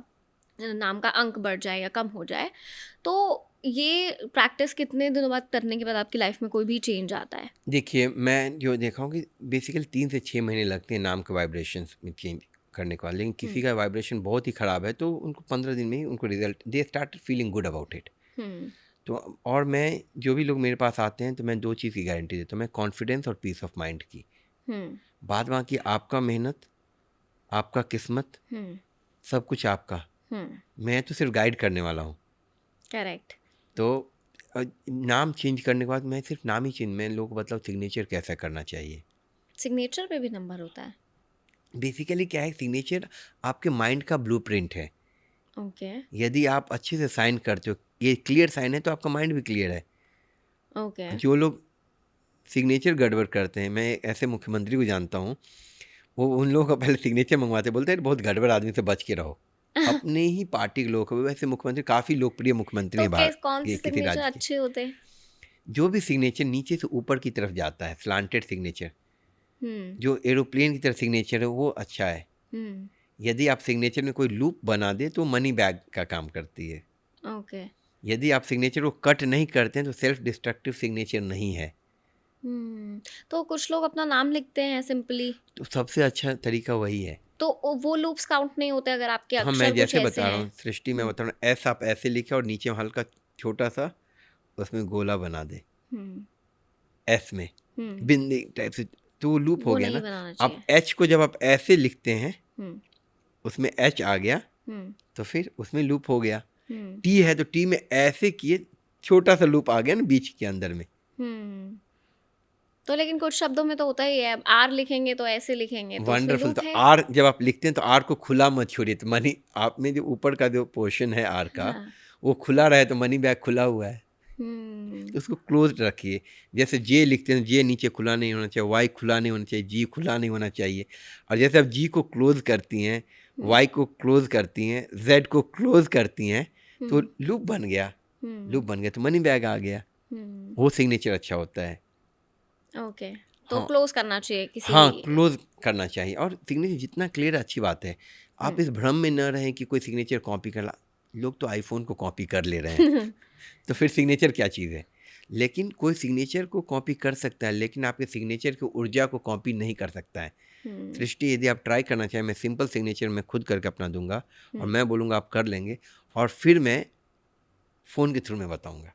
नाम का अंक बढ़ जाए या कम हो जाए, तो ये प्रैक्टिस कितने दिनों बाद करने के बाद आपकी लाइफ में कोई भी चेंज आता है? देखिए, मैं जो देखा हूँ कि बेसिकली 3 से 6 महीने लगते हैं नाम के वाइब्रेशंस में चेंज करने को। लेकिन हुँ, किसी का वाइब्रेशन बहुत ही ख़राब है तो उनको 15 दिन में ही उनको result they start feeling good about it. हुँ, तो और मैं जो भी लोग मेरे पास आते हैं तो मैं 2 चीज़ की गारंटी देता हूँ, मैं कॉन्फिडेंस और पीस ऑफ माइंड की। हुँ, बाद बाकी आपका मेहनत, आपका किस्मत, हुँ, सब कुछ आपका। हुँ, मैं तो सिर्फ गाइड करने वाला हूँ। करेक्ट। तो नाम चेंज करने के बाद मैं सिर्फ नाम ही चेंज, मैं लोगों को बताऊँ सिग्नेचर कैसा करना चाहिए। सिग्नेचर पे भी नंबर होता है? बेसिकली क्या है, सिग्नेचर आपके माइंड का ब्लूप्रिंट है। ओके, यदि आप अच्छे से साइन करते हो, ये क्लियर साइन है तो आपका माइंड भी क्लियर है। ओके। जो लोग सिग्नेचर गड़बड़ करते हैं, मैं ऐसे मुख्यमंत्री को जानता हूँ, वो उन लोगों का पहले सिग्नेचर मंगवाते, बोलते हैं बहुत गड़बड़ आदमी से बच के रहो। अपने ही पार्टी के लोग हैं, वैसे मुख्यमंत्री काफ़ी लोकप्रिय मुख्यमंत्री तो हैं कैस भारत कौन के से किसी सिग्नेचर राज्य के। अच्छे होते हैं? जो भी सिग्नेचर नीचे से ऊपर की तरफ जाता है, स्लांटेड सिग्नेचर, हुँ, जो एरोप्लेन की तरह सिग्नेचर है वो अच्छा है। हुँ, यदि आप सिग्नेचर में कोई लूप बना दे तो मनी बैग का काम करती है। ओके। यदि आप सिग्नेचर को कट नहीं करते हैं तो सेल्फ डिस्ट्रक्टिव सिग्नेचर नहीं है। तो कुछ लोग अपना नाम लिखते हैं सिंपली, तो सबसे अच्छा तरीका वही है। तो वो लूप्स काउंट नहीं होते अगर आपके हाँ, मैं अक्षर कुछ जैसे ऐसे बता रहा हैं? हूँ, सृष्टि मैं हुँ, बता रहा हूँ, एस आप ऐसे लिखे और नीचे हल्का छोटा-सा उसमें गोला बना दे, हुँ, एस में, हुँ, बिंदी टाइप से, तो वो लूप हो वो गया नहीं ना। बनाना अब चाहिए। एच को जब आप ऐसे लिखते हैं, हुँ, उसमें एच आ गया, हुँ, तो फिर उसमें लूप हो गया। हुँ, टी है तो टी में ऐसे किए, छोटा-सा लूप आ गया ना बीच के अंदर में। हुँ। तो लेकिन कुछ शब्दों में तो होता ही है, आर लिखेंगे तो ऐसे लिखेंगे, तो उसमें वंडरफुल। लूप तो है? आर जब आप लिखते हैं तो आर को खुला मत छोड़िए, तो मनी आप में जो ऊपर का जो पोर्शन है आर का, हाँ। वो खुला रहे तो मनी बैग खुला हुआ है, हुँ, तो उसको क्लोज रखिए। जैसे जे लिखते हैं, जे नीचे खुला नहीं होना चाहिए, वाई खुला नहीं होना चाहिए, जी खुला नहीं होना चाहिए। और जैसे आप जी को क्लोज करती हैं, हुँ, वाई को क्लोज करती हैं, जेड को क्लोज करती हैं, तो हुँ, लूप बन गया। हुँ, लूप बन गया तो मनी बैग आ गया। हुँ, वो सिग्नेचर अच्छा होता है। ओके। तो हाँ, क्लोज़ करना चाहिए किसी हाँ, क्लोज़ करना चाहिए और सिग्नेचर जितना क्लियर अच्छी बात है। हुँ। आप इस भ्रम में न रहें कि कोई सिग्नेचर कॉपी कर ला, लोग तो आईफ़ोन को कॉपी कर ले रहे हैं, तो फिर सिग्नेचर क्या चीज़ है? लेकिन कोई सिग्नेचर को कॉपी कर सकता है, लेकिन आपके सिग्नेचर की ऊर्जा को कॉपी नहीं कर सकता है। हुँ, सृष्टि, यदि आप ट्राई करना चाहें, मैं सिंपल सिग्नेचर मैं खुद करके अपना दूँगा और हुँ, मैं बोलूँगा आप कर लेंगे और फिर मैं फ़ोन के थ्रू मैं बताऊँगा।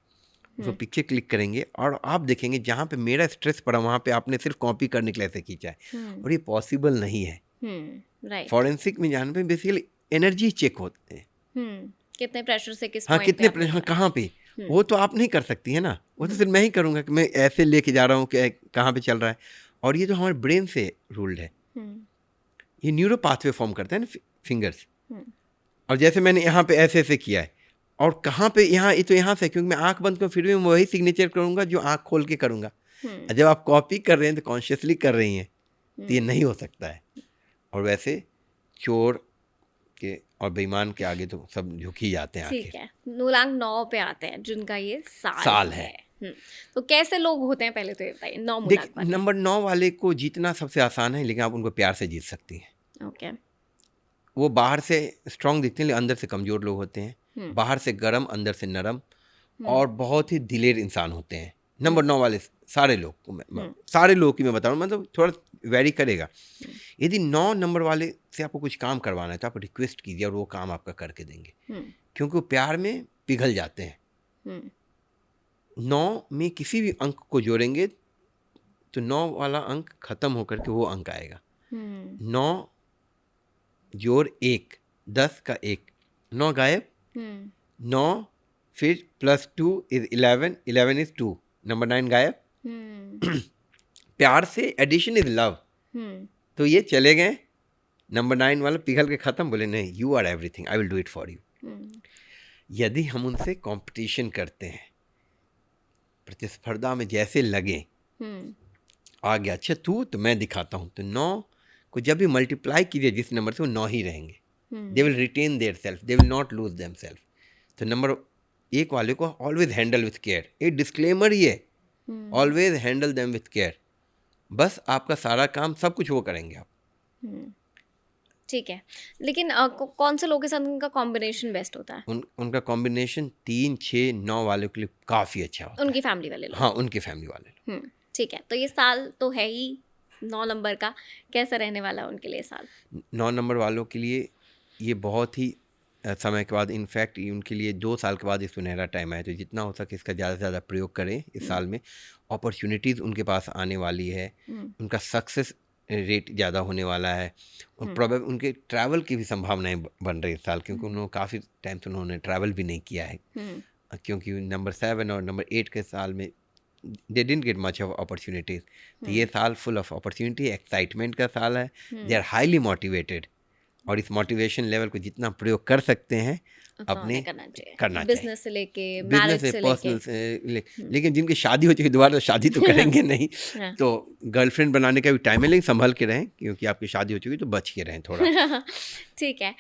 उसको हुँ, पिक्चर क्लिक करेंगे और आप देखेंगे जहाँ पे मेरा स्ट्रेस पड़ा वहाँ पे आपने सिर्फ़ कॉपी करने के लिए ऐसे खींचा है हुँ, और ये पॉसिबल नहीं है। राइट। फॉरेंसिक में जाने पे बेसिकली एनर्जी चेक होते हैं। कितने प्रेशर से किस हाँ, पॉइंट पे कितने आपने हाँ, करा? कहाँ पे? हुँ, वो तो आप नहीं कर सकती है ना, वो तो हुँ, सिर्फ मैं ही करूँगा कि मैं ऐसे लेके जा रहा हूँ कि कहाँ पे चल रहा है। और ये जो हमारे ब्रेन से रूल्ड है, हुँ, ये न्यूरो पाथवे फॉर्म करता है ना फिंगर्स। हुँ, और जैसे मैंने यहाँ पे ऐसे किया है और कहाँ पे, यहाँ ये तो यहाँ से, क्योंकि मैं आँख बंद करूँ फिर भी मैं वही सिग्नेचर करूँगा जो आँख खोल के करूँगा। हुँ, और जब आप कॉपी कर रहे हैं तो कॉन्शियसली कर रही हैं, तो ये हुँ, नहीं हो सकता है। और वैसे चोर के और बेईमान के आगे तो सब झुक ही जाते हैं ठीक आखिर। है। मूलांक 9 पे आते हैं जिनका ये साल साल है। है। हुँ, तो कैसे लोग होते हैं पहले तो ये बताइए 9 मूलांक देखिए, वाले? नंबर 9 वाले को जीतना सबसे आसान है, लेकिन आप उनको प्यार से जीत सकती हैं। ओके। वो बाहर से स्ट्रॉन्ग दिखते हैं लेकिन अंदर से कमज़ोर लोग होते हैं। हुँ, बाहर से गरम, अंदर से नरम हुँ, और बहुत ही दिलेर इंसान होते हैं। हुँ, नंबर 9 वाले सारे लोग को हुँ, सारे लोग की मैं बता रहा हूँ, मतलब थोड़ा वैरी करेगा। हुँ, यदि 9 नंबर वाले से आपको कुछ काम करवाना है तो आप रिक्वेस्ट कीजिए और वो काम आपका करके देंगे, हुँ, क्योंकि वो प्यार में पिघल जाते हैं। हुँ, 9 में किसी भी अंक को जोड़ेंगे तो 9 वाला अंक खत्म होकर के वो अंक आएगा। हुँ, 9 जोड़ 1, 10 का 1, 9 गायब, हुँ, 9 फिर +2 इज़ 11, 11 इज़ 2, नंबर 9 गायब। हुँ, प्यार से एडिशन इज लव। तो ये चले गए, नंबर 9 वाला पिघल के ख़त्म, बोले नहीं, you are everything, I will do it for you. यदि हम उनसे कंपटीशन करते हैं, प्रतिस्पर्धा में जैसे लगे, आ गया अच्छा तू तो मैं दिखाता हूँ, तो 9 को जब भी मल्टीप्लाई कीजिए जिस नंबर से, वो 9 ही रहेंगे। They will retain their self, they will not lose them self. तो नंबर 1 वाले को ऑलवेज हैंडल विथ केयर, एक डिस्क्लेमर ही है, always handle them with care. बस आपका सारा काम सब कुछ वो करेंगे आप। ठीक है, लेकिन कौन से लोगों के साथ उनका कॉम्बिनेशन बेस्ट होता है? उनका कॉम्बिनेशन 3, 6, 9 वालों के लिए काफ़ी अच्छा होता है। उनकी फैमिली वाले लोग? हाँ, उनकी फैमिली वाले लोग। ठीक है, तो ये साल तो है ही 9 नंबर का, कैसा रहने वाला है उनके लिए साल? 9 नंबर वालों के लिए ये बहुत ही समय के बाद, इनफैक्ट उनके लिए 2 साल के बाद ये सुनहरा टाइम आया, तो जितना हो सके इसका ज़्यादा से ज़्यादा प्रयोग करें इस साल में। अपॉर्चुनिटीज़ उनके पास आने वाली है, उनका सक्सेस रेट ज़्यादा होने वाला है, और प्रोबेबल उनके ट्रैवल की भी संभावनाएं बन रही इस साल, क्योंकि उन्होंने काफ़ी टाइम से उन्होंने ट्रैवल भी नहीं किया है, क्योंकि नंबर 7 और नंबर 8 के साल में they didn't get much of opportunities. तो ये साल फुल ऑफ अपॉर्चुनिटी, एक्साइटमेंट का साल है। दे आर हाईली मोटिवेटेड, और इस मोटिवेशन लेवल को जितना प्रयोग कर सकते हैं अपने करना चाहिए, बिजनेस से लेके, बिजनेस से, पर्सनल से लेकिन जिनकी शादी हो चुकी दोबारा तो शादी तो करेंगे नहीं, तो गर्लफ्रेंड बनाने का भी टाइम है, लेकिन संभल के रहें, क्योंकि आपकी शादी हो चुकी तो बच के रहें थोड़ा। ठीक है।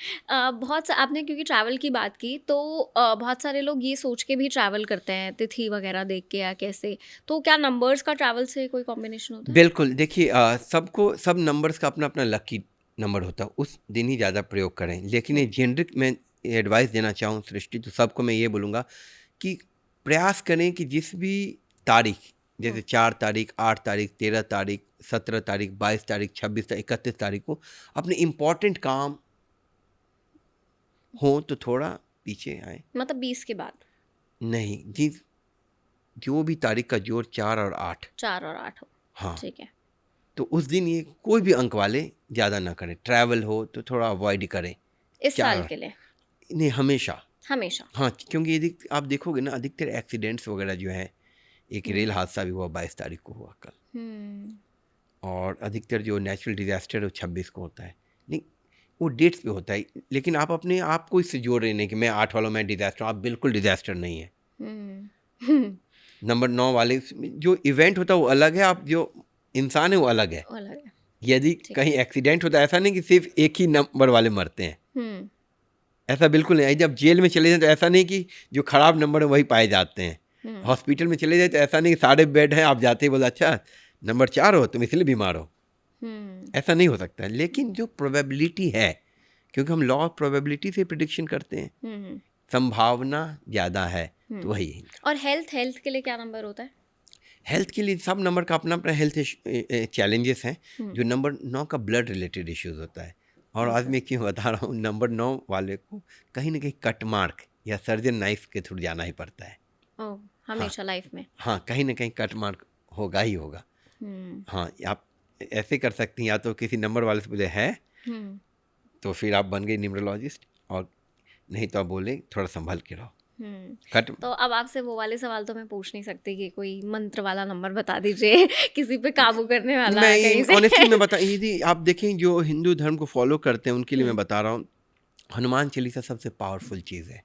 बहुत आपने क्योंकि ट्रैवल की बात की, तो बहुत सारे लोग ये सोच के भी ट्रैवल करते हैं तिथि वगैरह देख के या कैसे, तो क्या नंबर्स का ट्रैवल से कोई कॉम्बिनेशन होता है? बिल्कुल, देखिए सबको सब नंबर्स का अपना अपना लकी नंबर होता है, उस दिन ही ज़्यादा प्रयोग करें। लेकिन ये जेनरिक मैं एडवाइस देना चाहूँ सृष्टि, तो सबको मैं ये बोलूँगा कि प्रयास करें कि जिस भी तारीख, जैसे 4 तारीख, 8 तारीख, 13 तारीख, 17 तारीख, 22 तारीख, 26 तारीख, 31 तारीख को अपने इम्पॉर्टेंट काम हो तो थोड़ा पीछे आए। मतलब 20 के बाद नहीं जी, जो भी तारीख का जोड़ 4 और 8 हो। हाँ, ठीक है। तो उस दिन ये कोई भी अंक वाले ज़्यादा ना करें। ट्रैवल हो तो थोड़ा अवॉइड करें इस साल के लिए। नहीं, हमेशा। हाँ, क्योंकि यदि आप देखोगे ना, अधिकतर एक्सीडेंट्स वगैरह जो है, एक रेल हादसा भी हुआ 22 तारीख को हुआ कल, और अधिकतर जो नेचुरल डिजास्टर है वो 26 को होता है। नहीं, वो डेट्स पे होता है, लेकिन आप अपने आप को इससे जोड़ रहे नहीं कि मैं 8 वालों में डिजास्टर, आप बिल्कुल डिजास्टर नहीं है। नंबर 9 वाले जो इवेंट होता है वो अलग है, आप जो इंसान है वो अलग है। यदि कहीं एक्सीडेंट होता है, ऐसा नहीं कि सिर्फ एक ही नंबर वाले मरते हैं, ऐसा बिल्कुल नहीं। जब जेल में चले जाए तो ऐसा नहीं कि जो खराब नंबर है वही पाए जाते हैं। हॉस्पिटल में चले जाए तो ऐसा नहीं कि सारे बेड हैं, आप जाते ही बोले अच्छा नंबर 4 हो तुम इसलिए बीमार हो, ऐसा नहीं हो सकता। लेकिन जो प्रोबेबिलिटी है, क्योंकि हम लॉ ऑफ प्रोबेबिलिटी से प्रिडिक्शन करते हैं, संभावना ज़्यादा है, तो वही है। और हेल्थ के लिए क्या नंबर होता है? हेल्थ के लिए सब नंबर का अपना अपना हेल्थ चैलेंजेस हैं। जो नंबर 9 का ब्लड रिलेटेड इश्यूज होता है, और आज मैं क्यों बता रहा हूँ, नंबर 9 वाले को कहीं ना कहीं कट मार्क या सर्जन नाइफ के थ्रू जाना ही पड़ता है। हमेशा लाइफ में। हाँ, कहीं ना कहीं कट मार्क होगा ही होगा। हाँ, आप ऐसे कर सकती हैं, या तो किसी नंबर वाले से बोले है तो फिर आप बन गए न्यूमरोलॉजिस्ट, और नहीं तो आप बोले थोड़ा संभल के रहो। तो अब आपसे वो वाले सवाल तो मैं पूछ नहीं सकती कि कोई मंत्र वाला नंबर बता दीजिए किसी पे काबू करने वाला। नहीं, ऑनेस्टली मैं बता, यदि आप देखें जो हिंदू धर्म को फॉलो करते हैं उनके लिए मैं बता रहा हूँ, हनुमान चालीसा सबसे पावरफुल चीज़ है,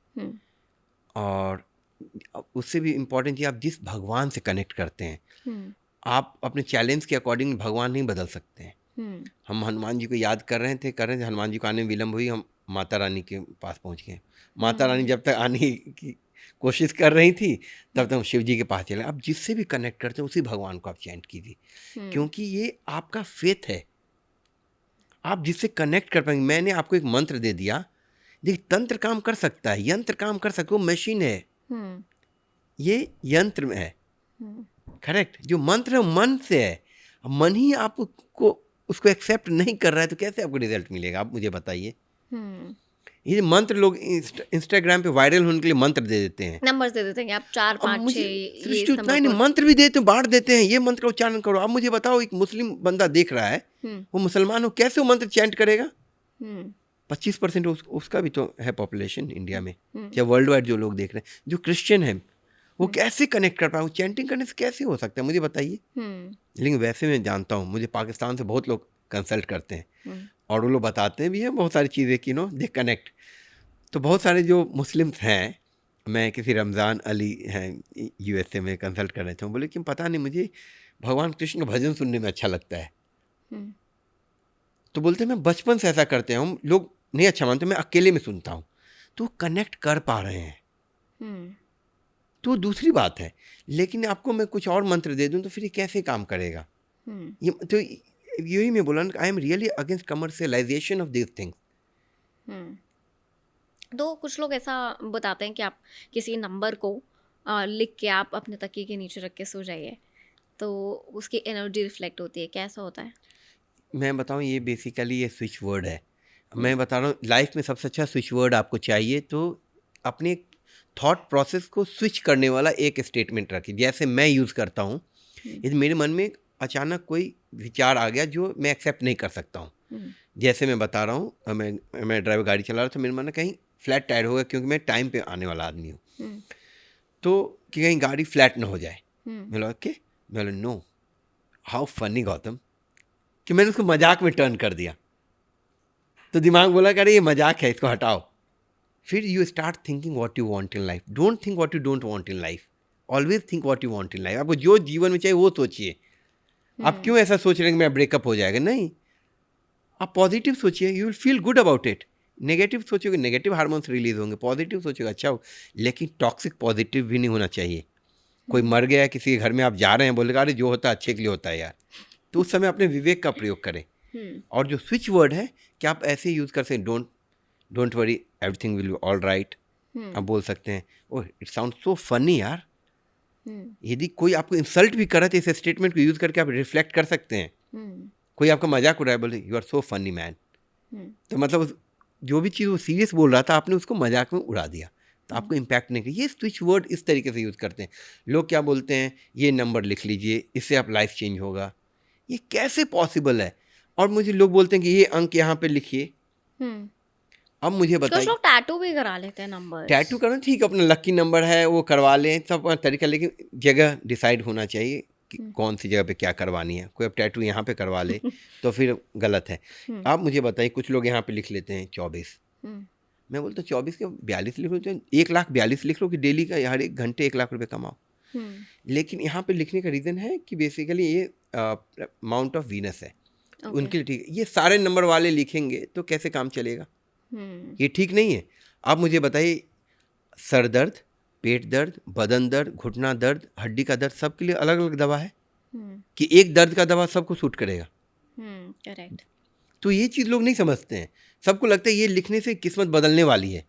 और उससे भी इम्पोर्टेंट चीज़, आप जिस भगवान से कनेक्ट करते हैं, आप अपने चैलेंज के अकॉर्डिंग भगवान नहीं बदल सकते हैं। हम हनुमान जी को याद कर रहे थे, हनुमान जी को आने में विलम्ब हुई, हम माता रानी के पास पहुंच गए। माता रानी जब तक आने की कोशिश कर रही थी तब तक हम शिव जी के पास चले। आप जिससे भी कनेक्ट करते हैं उसी भगवान को आप चैंट कीजिए, क्योंकि ये आपका फेथ है, आप जिससे कनेक्ट कर पाएंगे। मैंने आपको एक मंत्र दे दिया, देखिए तंत्र काम कर सकता है, यंत्र काम कर सकता है, वो मशीन है, ये यंत्र में है, करेक्ट। जो मंत्र है मन से है, मन ही आपको उसको एक्सेप्ट नहीं कर रहा है, तो कैसे आपको रिजल्ट मिलेगा, आप मुझे बताइए। ये मंत्र लोग इंस्टाग्राम पे वायरल होने के लिए मंत्र दे देते हैं, नंबर्स दे देते हैं, आप 4 5 6 उतना ही नहीं, मंत्र भी देते हैं, बांट देते हैं, ये मंत्र का उच्चारण करो। अब मुझे बताओ, एक मुस्लिम बंदा देख रहा है, वो मुसलमान हो, कैसे वो मंत्र चैंट करेगा? 25% उसका भी तो है पॉपुलेशन इंडिया में, या वर्ल्ड वाइड जो लोग देख रहे हैं। जो क्रिश्चियन है वो कैसे कनेक्ट कर पाए, वो चैंटिंग करने से कैसे हो सकता है, मुझे बताइए। लेकिन वैसे मैं जानता हूँ, मुझे पाकिस्तान से बहुत लोग कंसल्ट करते हैं और वो लोग बताते भी हैं बहुत सारी चीज़ें कि दे कनेक्ट। तो बहुत सारे जो मुस्लिम्स हैं, मैं किसी रमज़ान अली हैं यूएसए में कंसल्ट कर रहे थे, बोले कि पता नहीं मुझे भगवान कृष्ण का भजन सुनने में अच्छा लगता है। तो बोलते मैं बचपन से ऐसा करते हैं, हम लोग नहीं अच्छा मानते, मैं अकेले में सुनता हूँ। तो कनेक्ट कर पा रहे हैं तो दूसरी बात है। लेकिन आपको मैं कुछ और मंत्र दे दूं तो फिर ये कैसे काम करेगा? ये तो यही मैं बोला, I am really against commercialisation of this things. तो कुछ लोग ऐसा बताते हैं कि आप किसी नंबर को लिख के आप अपने तकिए के नीचे रख के सो जाइए तो उसकी एनर्जी रिफ्लेक्ट होती है, कैसा होता है? मैं बताऊं, ये बेसिकली ये स्विच वर्ड है। मैं बता रहा हूँ, लाइफ में सबसे अच्छा स्विच वर्ड आपको चाहिए तो अपने थॉट प्रोसेस को स्विच करने वाला एक स्टेटमेंट रखिए। जैसे मैं यूज़ करता हूँ, यदि मेरे मन में अचानक कोई विचार आ गया जो मैं एक्सेप्ट नहीं कर सकता हूँ, जैसे मैं बता रहा हूँ, मैं ड्राइवर गाड़ी चला रहा था, मेरे मन में कहीं फ्लैट टायर होगा, क्योंकि मैं टाइम पे आने वाला आदमी हूँ, तो कि कहीं गाड़ी फ्लैट ना हो जाए। मैं बोला ओके, मैं बोला नो, हाउ फनी गौतम, कि मैंने उसको मजाक में टर्न कर दिया। तो दिमाग बोला कि अरे ये मजाक है, इसको हटाओ। फिर you start thinking what you want in life, don't think what you don't want in life, always think what you want in life. आपको जो जीवन में चाहिए वो सोचिए। आप क्यों ऐसा सोच रहे हैं कि मेरा ब्रेकअप हो जाएगा? नहीं, आप पॉजिटिव सोचिए, you will feel good about it. Negative सोचोगे, नेगेटिव हार्मोन्स रिलीज होंगे। पॉजिटिव सोचोगे, अच्छा हो। लेकिन टॉक्सिक पॉजिटिव भी नहीं होना चाहिए। कोई मर गया किसी के घर में, आप जा रहे हैं, बोलेगा अरे जो होता है अच्छे के लिए होता है यार, तो उस समय अपने विवेक का प्रयोग करें। और जो स्विच वर्ड है कि आप ऐसे यूज़ कर सकते हैं, don't worry, everything will be all right. आप बोल सकते हैं, oh it sound so funny यार। यदि कोई आपको इंसल्ट भी करे तो इस स्टेटमेंट को यूज़ करके आप रिफ्लेक्ट कर सकते हैं। कोई आपका मजाक उड़ाए, बोले you are so funny man, तो मतलब जो भी चीज़ वो सीरियस बोल रहा था, आपने उसको मजाक में उड़ा दिया, तो आपको इम्पैक्ट नहीं किया। ये स्विच वर्ड इस तरीके से यूज़ करते हैं लोग। क्या बोलते हैं, ये नंबर लिख लीजिए, इससे आप लाइफ चेंज होगा। ये कैसे पॉसिबल है? और मुझे लोग बोलते हैं कि ये अंक यहाँ पे लिखिए। अब मुझे बताइए, कुछ लोग टैटू भी करा लेते हैं नंबर। टैटू करना ठीक है, अपना लकी नंबर है वो करवा लें, सब अपना तरीका, लेकिन जगह डिसाइड होना चाहिए कि कौन सी जगह पे क्या करवानी है। कोई अब टैटू यहाँ पे करवा ले तो फिर गलत है। आप मुझे बताइए, कुछ लोग यहाँ पे लिख लेते हैं 24, मैं बोलता हूँ 24 के 42 लिख लो, 1,42,000 लिख लो कि डेली का हर एक घंटे 1 लाख रुपए कमाओ। लेकिन यहाँ पे लिखने का रीज़न है कि बेसिकली ये अमाउंट ऑफ वीनस है, उनके लिए ठीक है। ये सारे नंबर वाले लिखेंगे तो कैसे काम चलेगा? ये ठीक नहीं है। आप मुझे बताइए, सर दर्द, पेट दर्द, बदन दर्द, घुटना दर्द, हड्डी का दर्द, सबके लिए अलग अलग दवा है कि एक दर्द का दवा सबको सूट करेगा? करेक्ट। तो ये चीज़ लोग नहीं समझते हैं। सबको लगता है ये लिखने से किस्मत बदलने वाली है।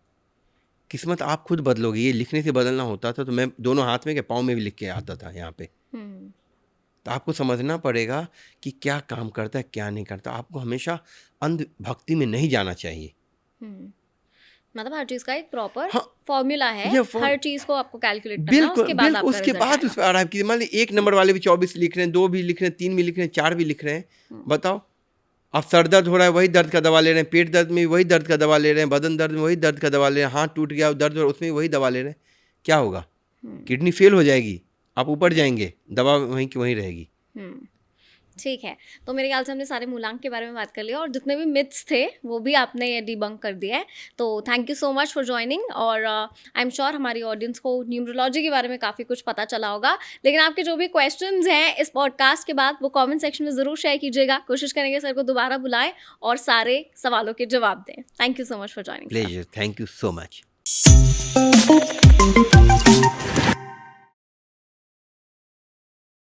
किस्मत आप खुद बदलोगे। ये लिखने से बदलना होता था तो मैं दोनों हाथ में के पाँव में भी लिख के आता था यहाँ पे। तो आपको समझना पड़ेगा कि क्या काम करता है, क्या नहीं करता। आपको हमेशा अंध भक्ति में नहीं जाना चाहिए। मतलब हर चीज का एक प्रॉपर हाँ, फॉर्मूला है, हर चीज को आपको कैलकुलेट करना, बिल्कुल उसके बाद बिल्कुल, उसके बाद उस पर आ रहा है कि मान लीजिए एक नंबर वाले भी 24 लिख रहे हैं, 2 भी लिख रहे हैं, 3 भी लिख रहे हैं, 4 भी लिख रहे हैं। बताओ, आप सर दर्द हो रहा है वही दर्द का दवा ले रहे हैं, पेट दर्द में वही दर्द का दवा ले रहे हैं, बदन दर्द में वही दर्द का दवा ले रहे हैं, हाथ टूट गया दर्द और उसमें वही दवा ले रहे हैं। क्या होगा? किडनी फेल हो जाएगी, आप ऊपर जाएंगे, दवा वहीं की वहीं रहेगी। ठीक है, तो मेरे ख्याल से हमने सारे मूलांक के बारे में बात कर लिया और जितने भी मिथ्स थे वो भी आपने डिबंक कर दिया है। तो thank you so much for joining. और आई एम श्योर हमारी ऑडियंस को न्यूमरोलॉजी के बारे में काफ़ी कुछ पता चला होगा। लेकिन आपके जो भी क्वेश्चंस हैं इस पॉडकास्ट के बाद वो कमेंट सेक्शन में ज़रूर शेयर कीजिएगा। कोशिश करेंगे सर को दोबारा बुलाएं और सारे सवालों के जवाब दें। Thank you so much for joining. Pleasure, thank you so much.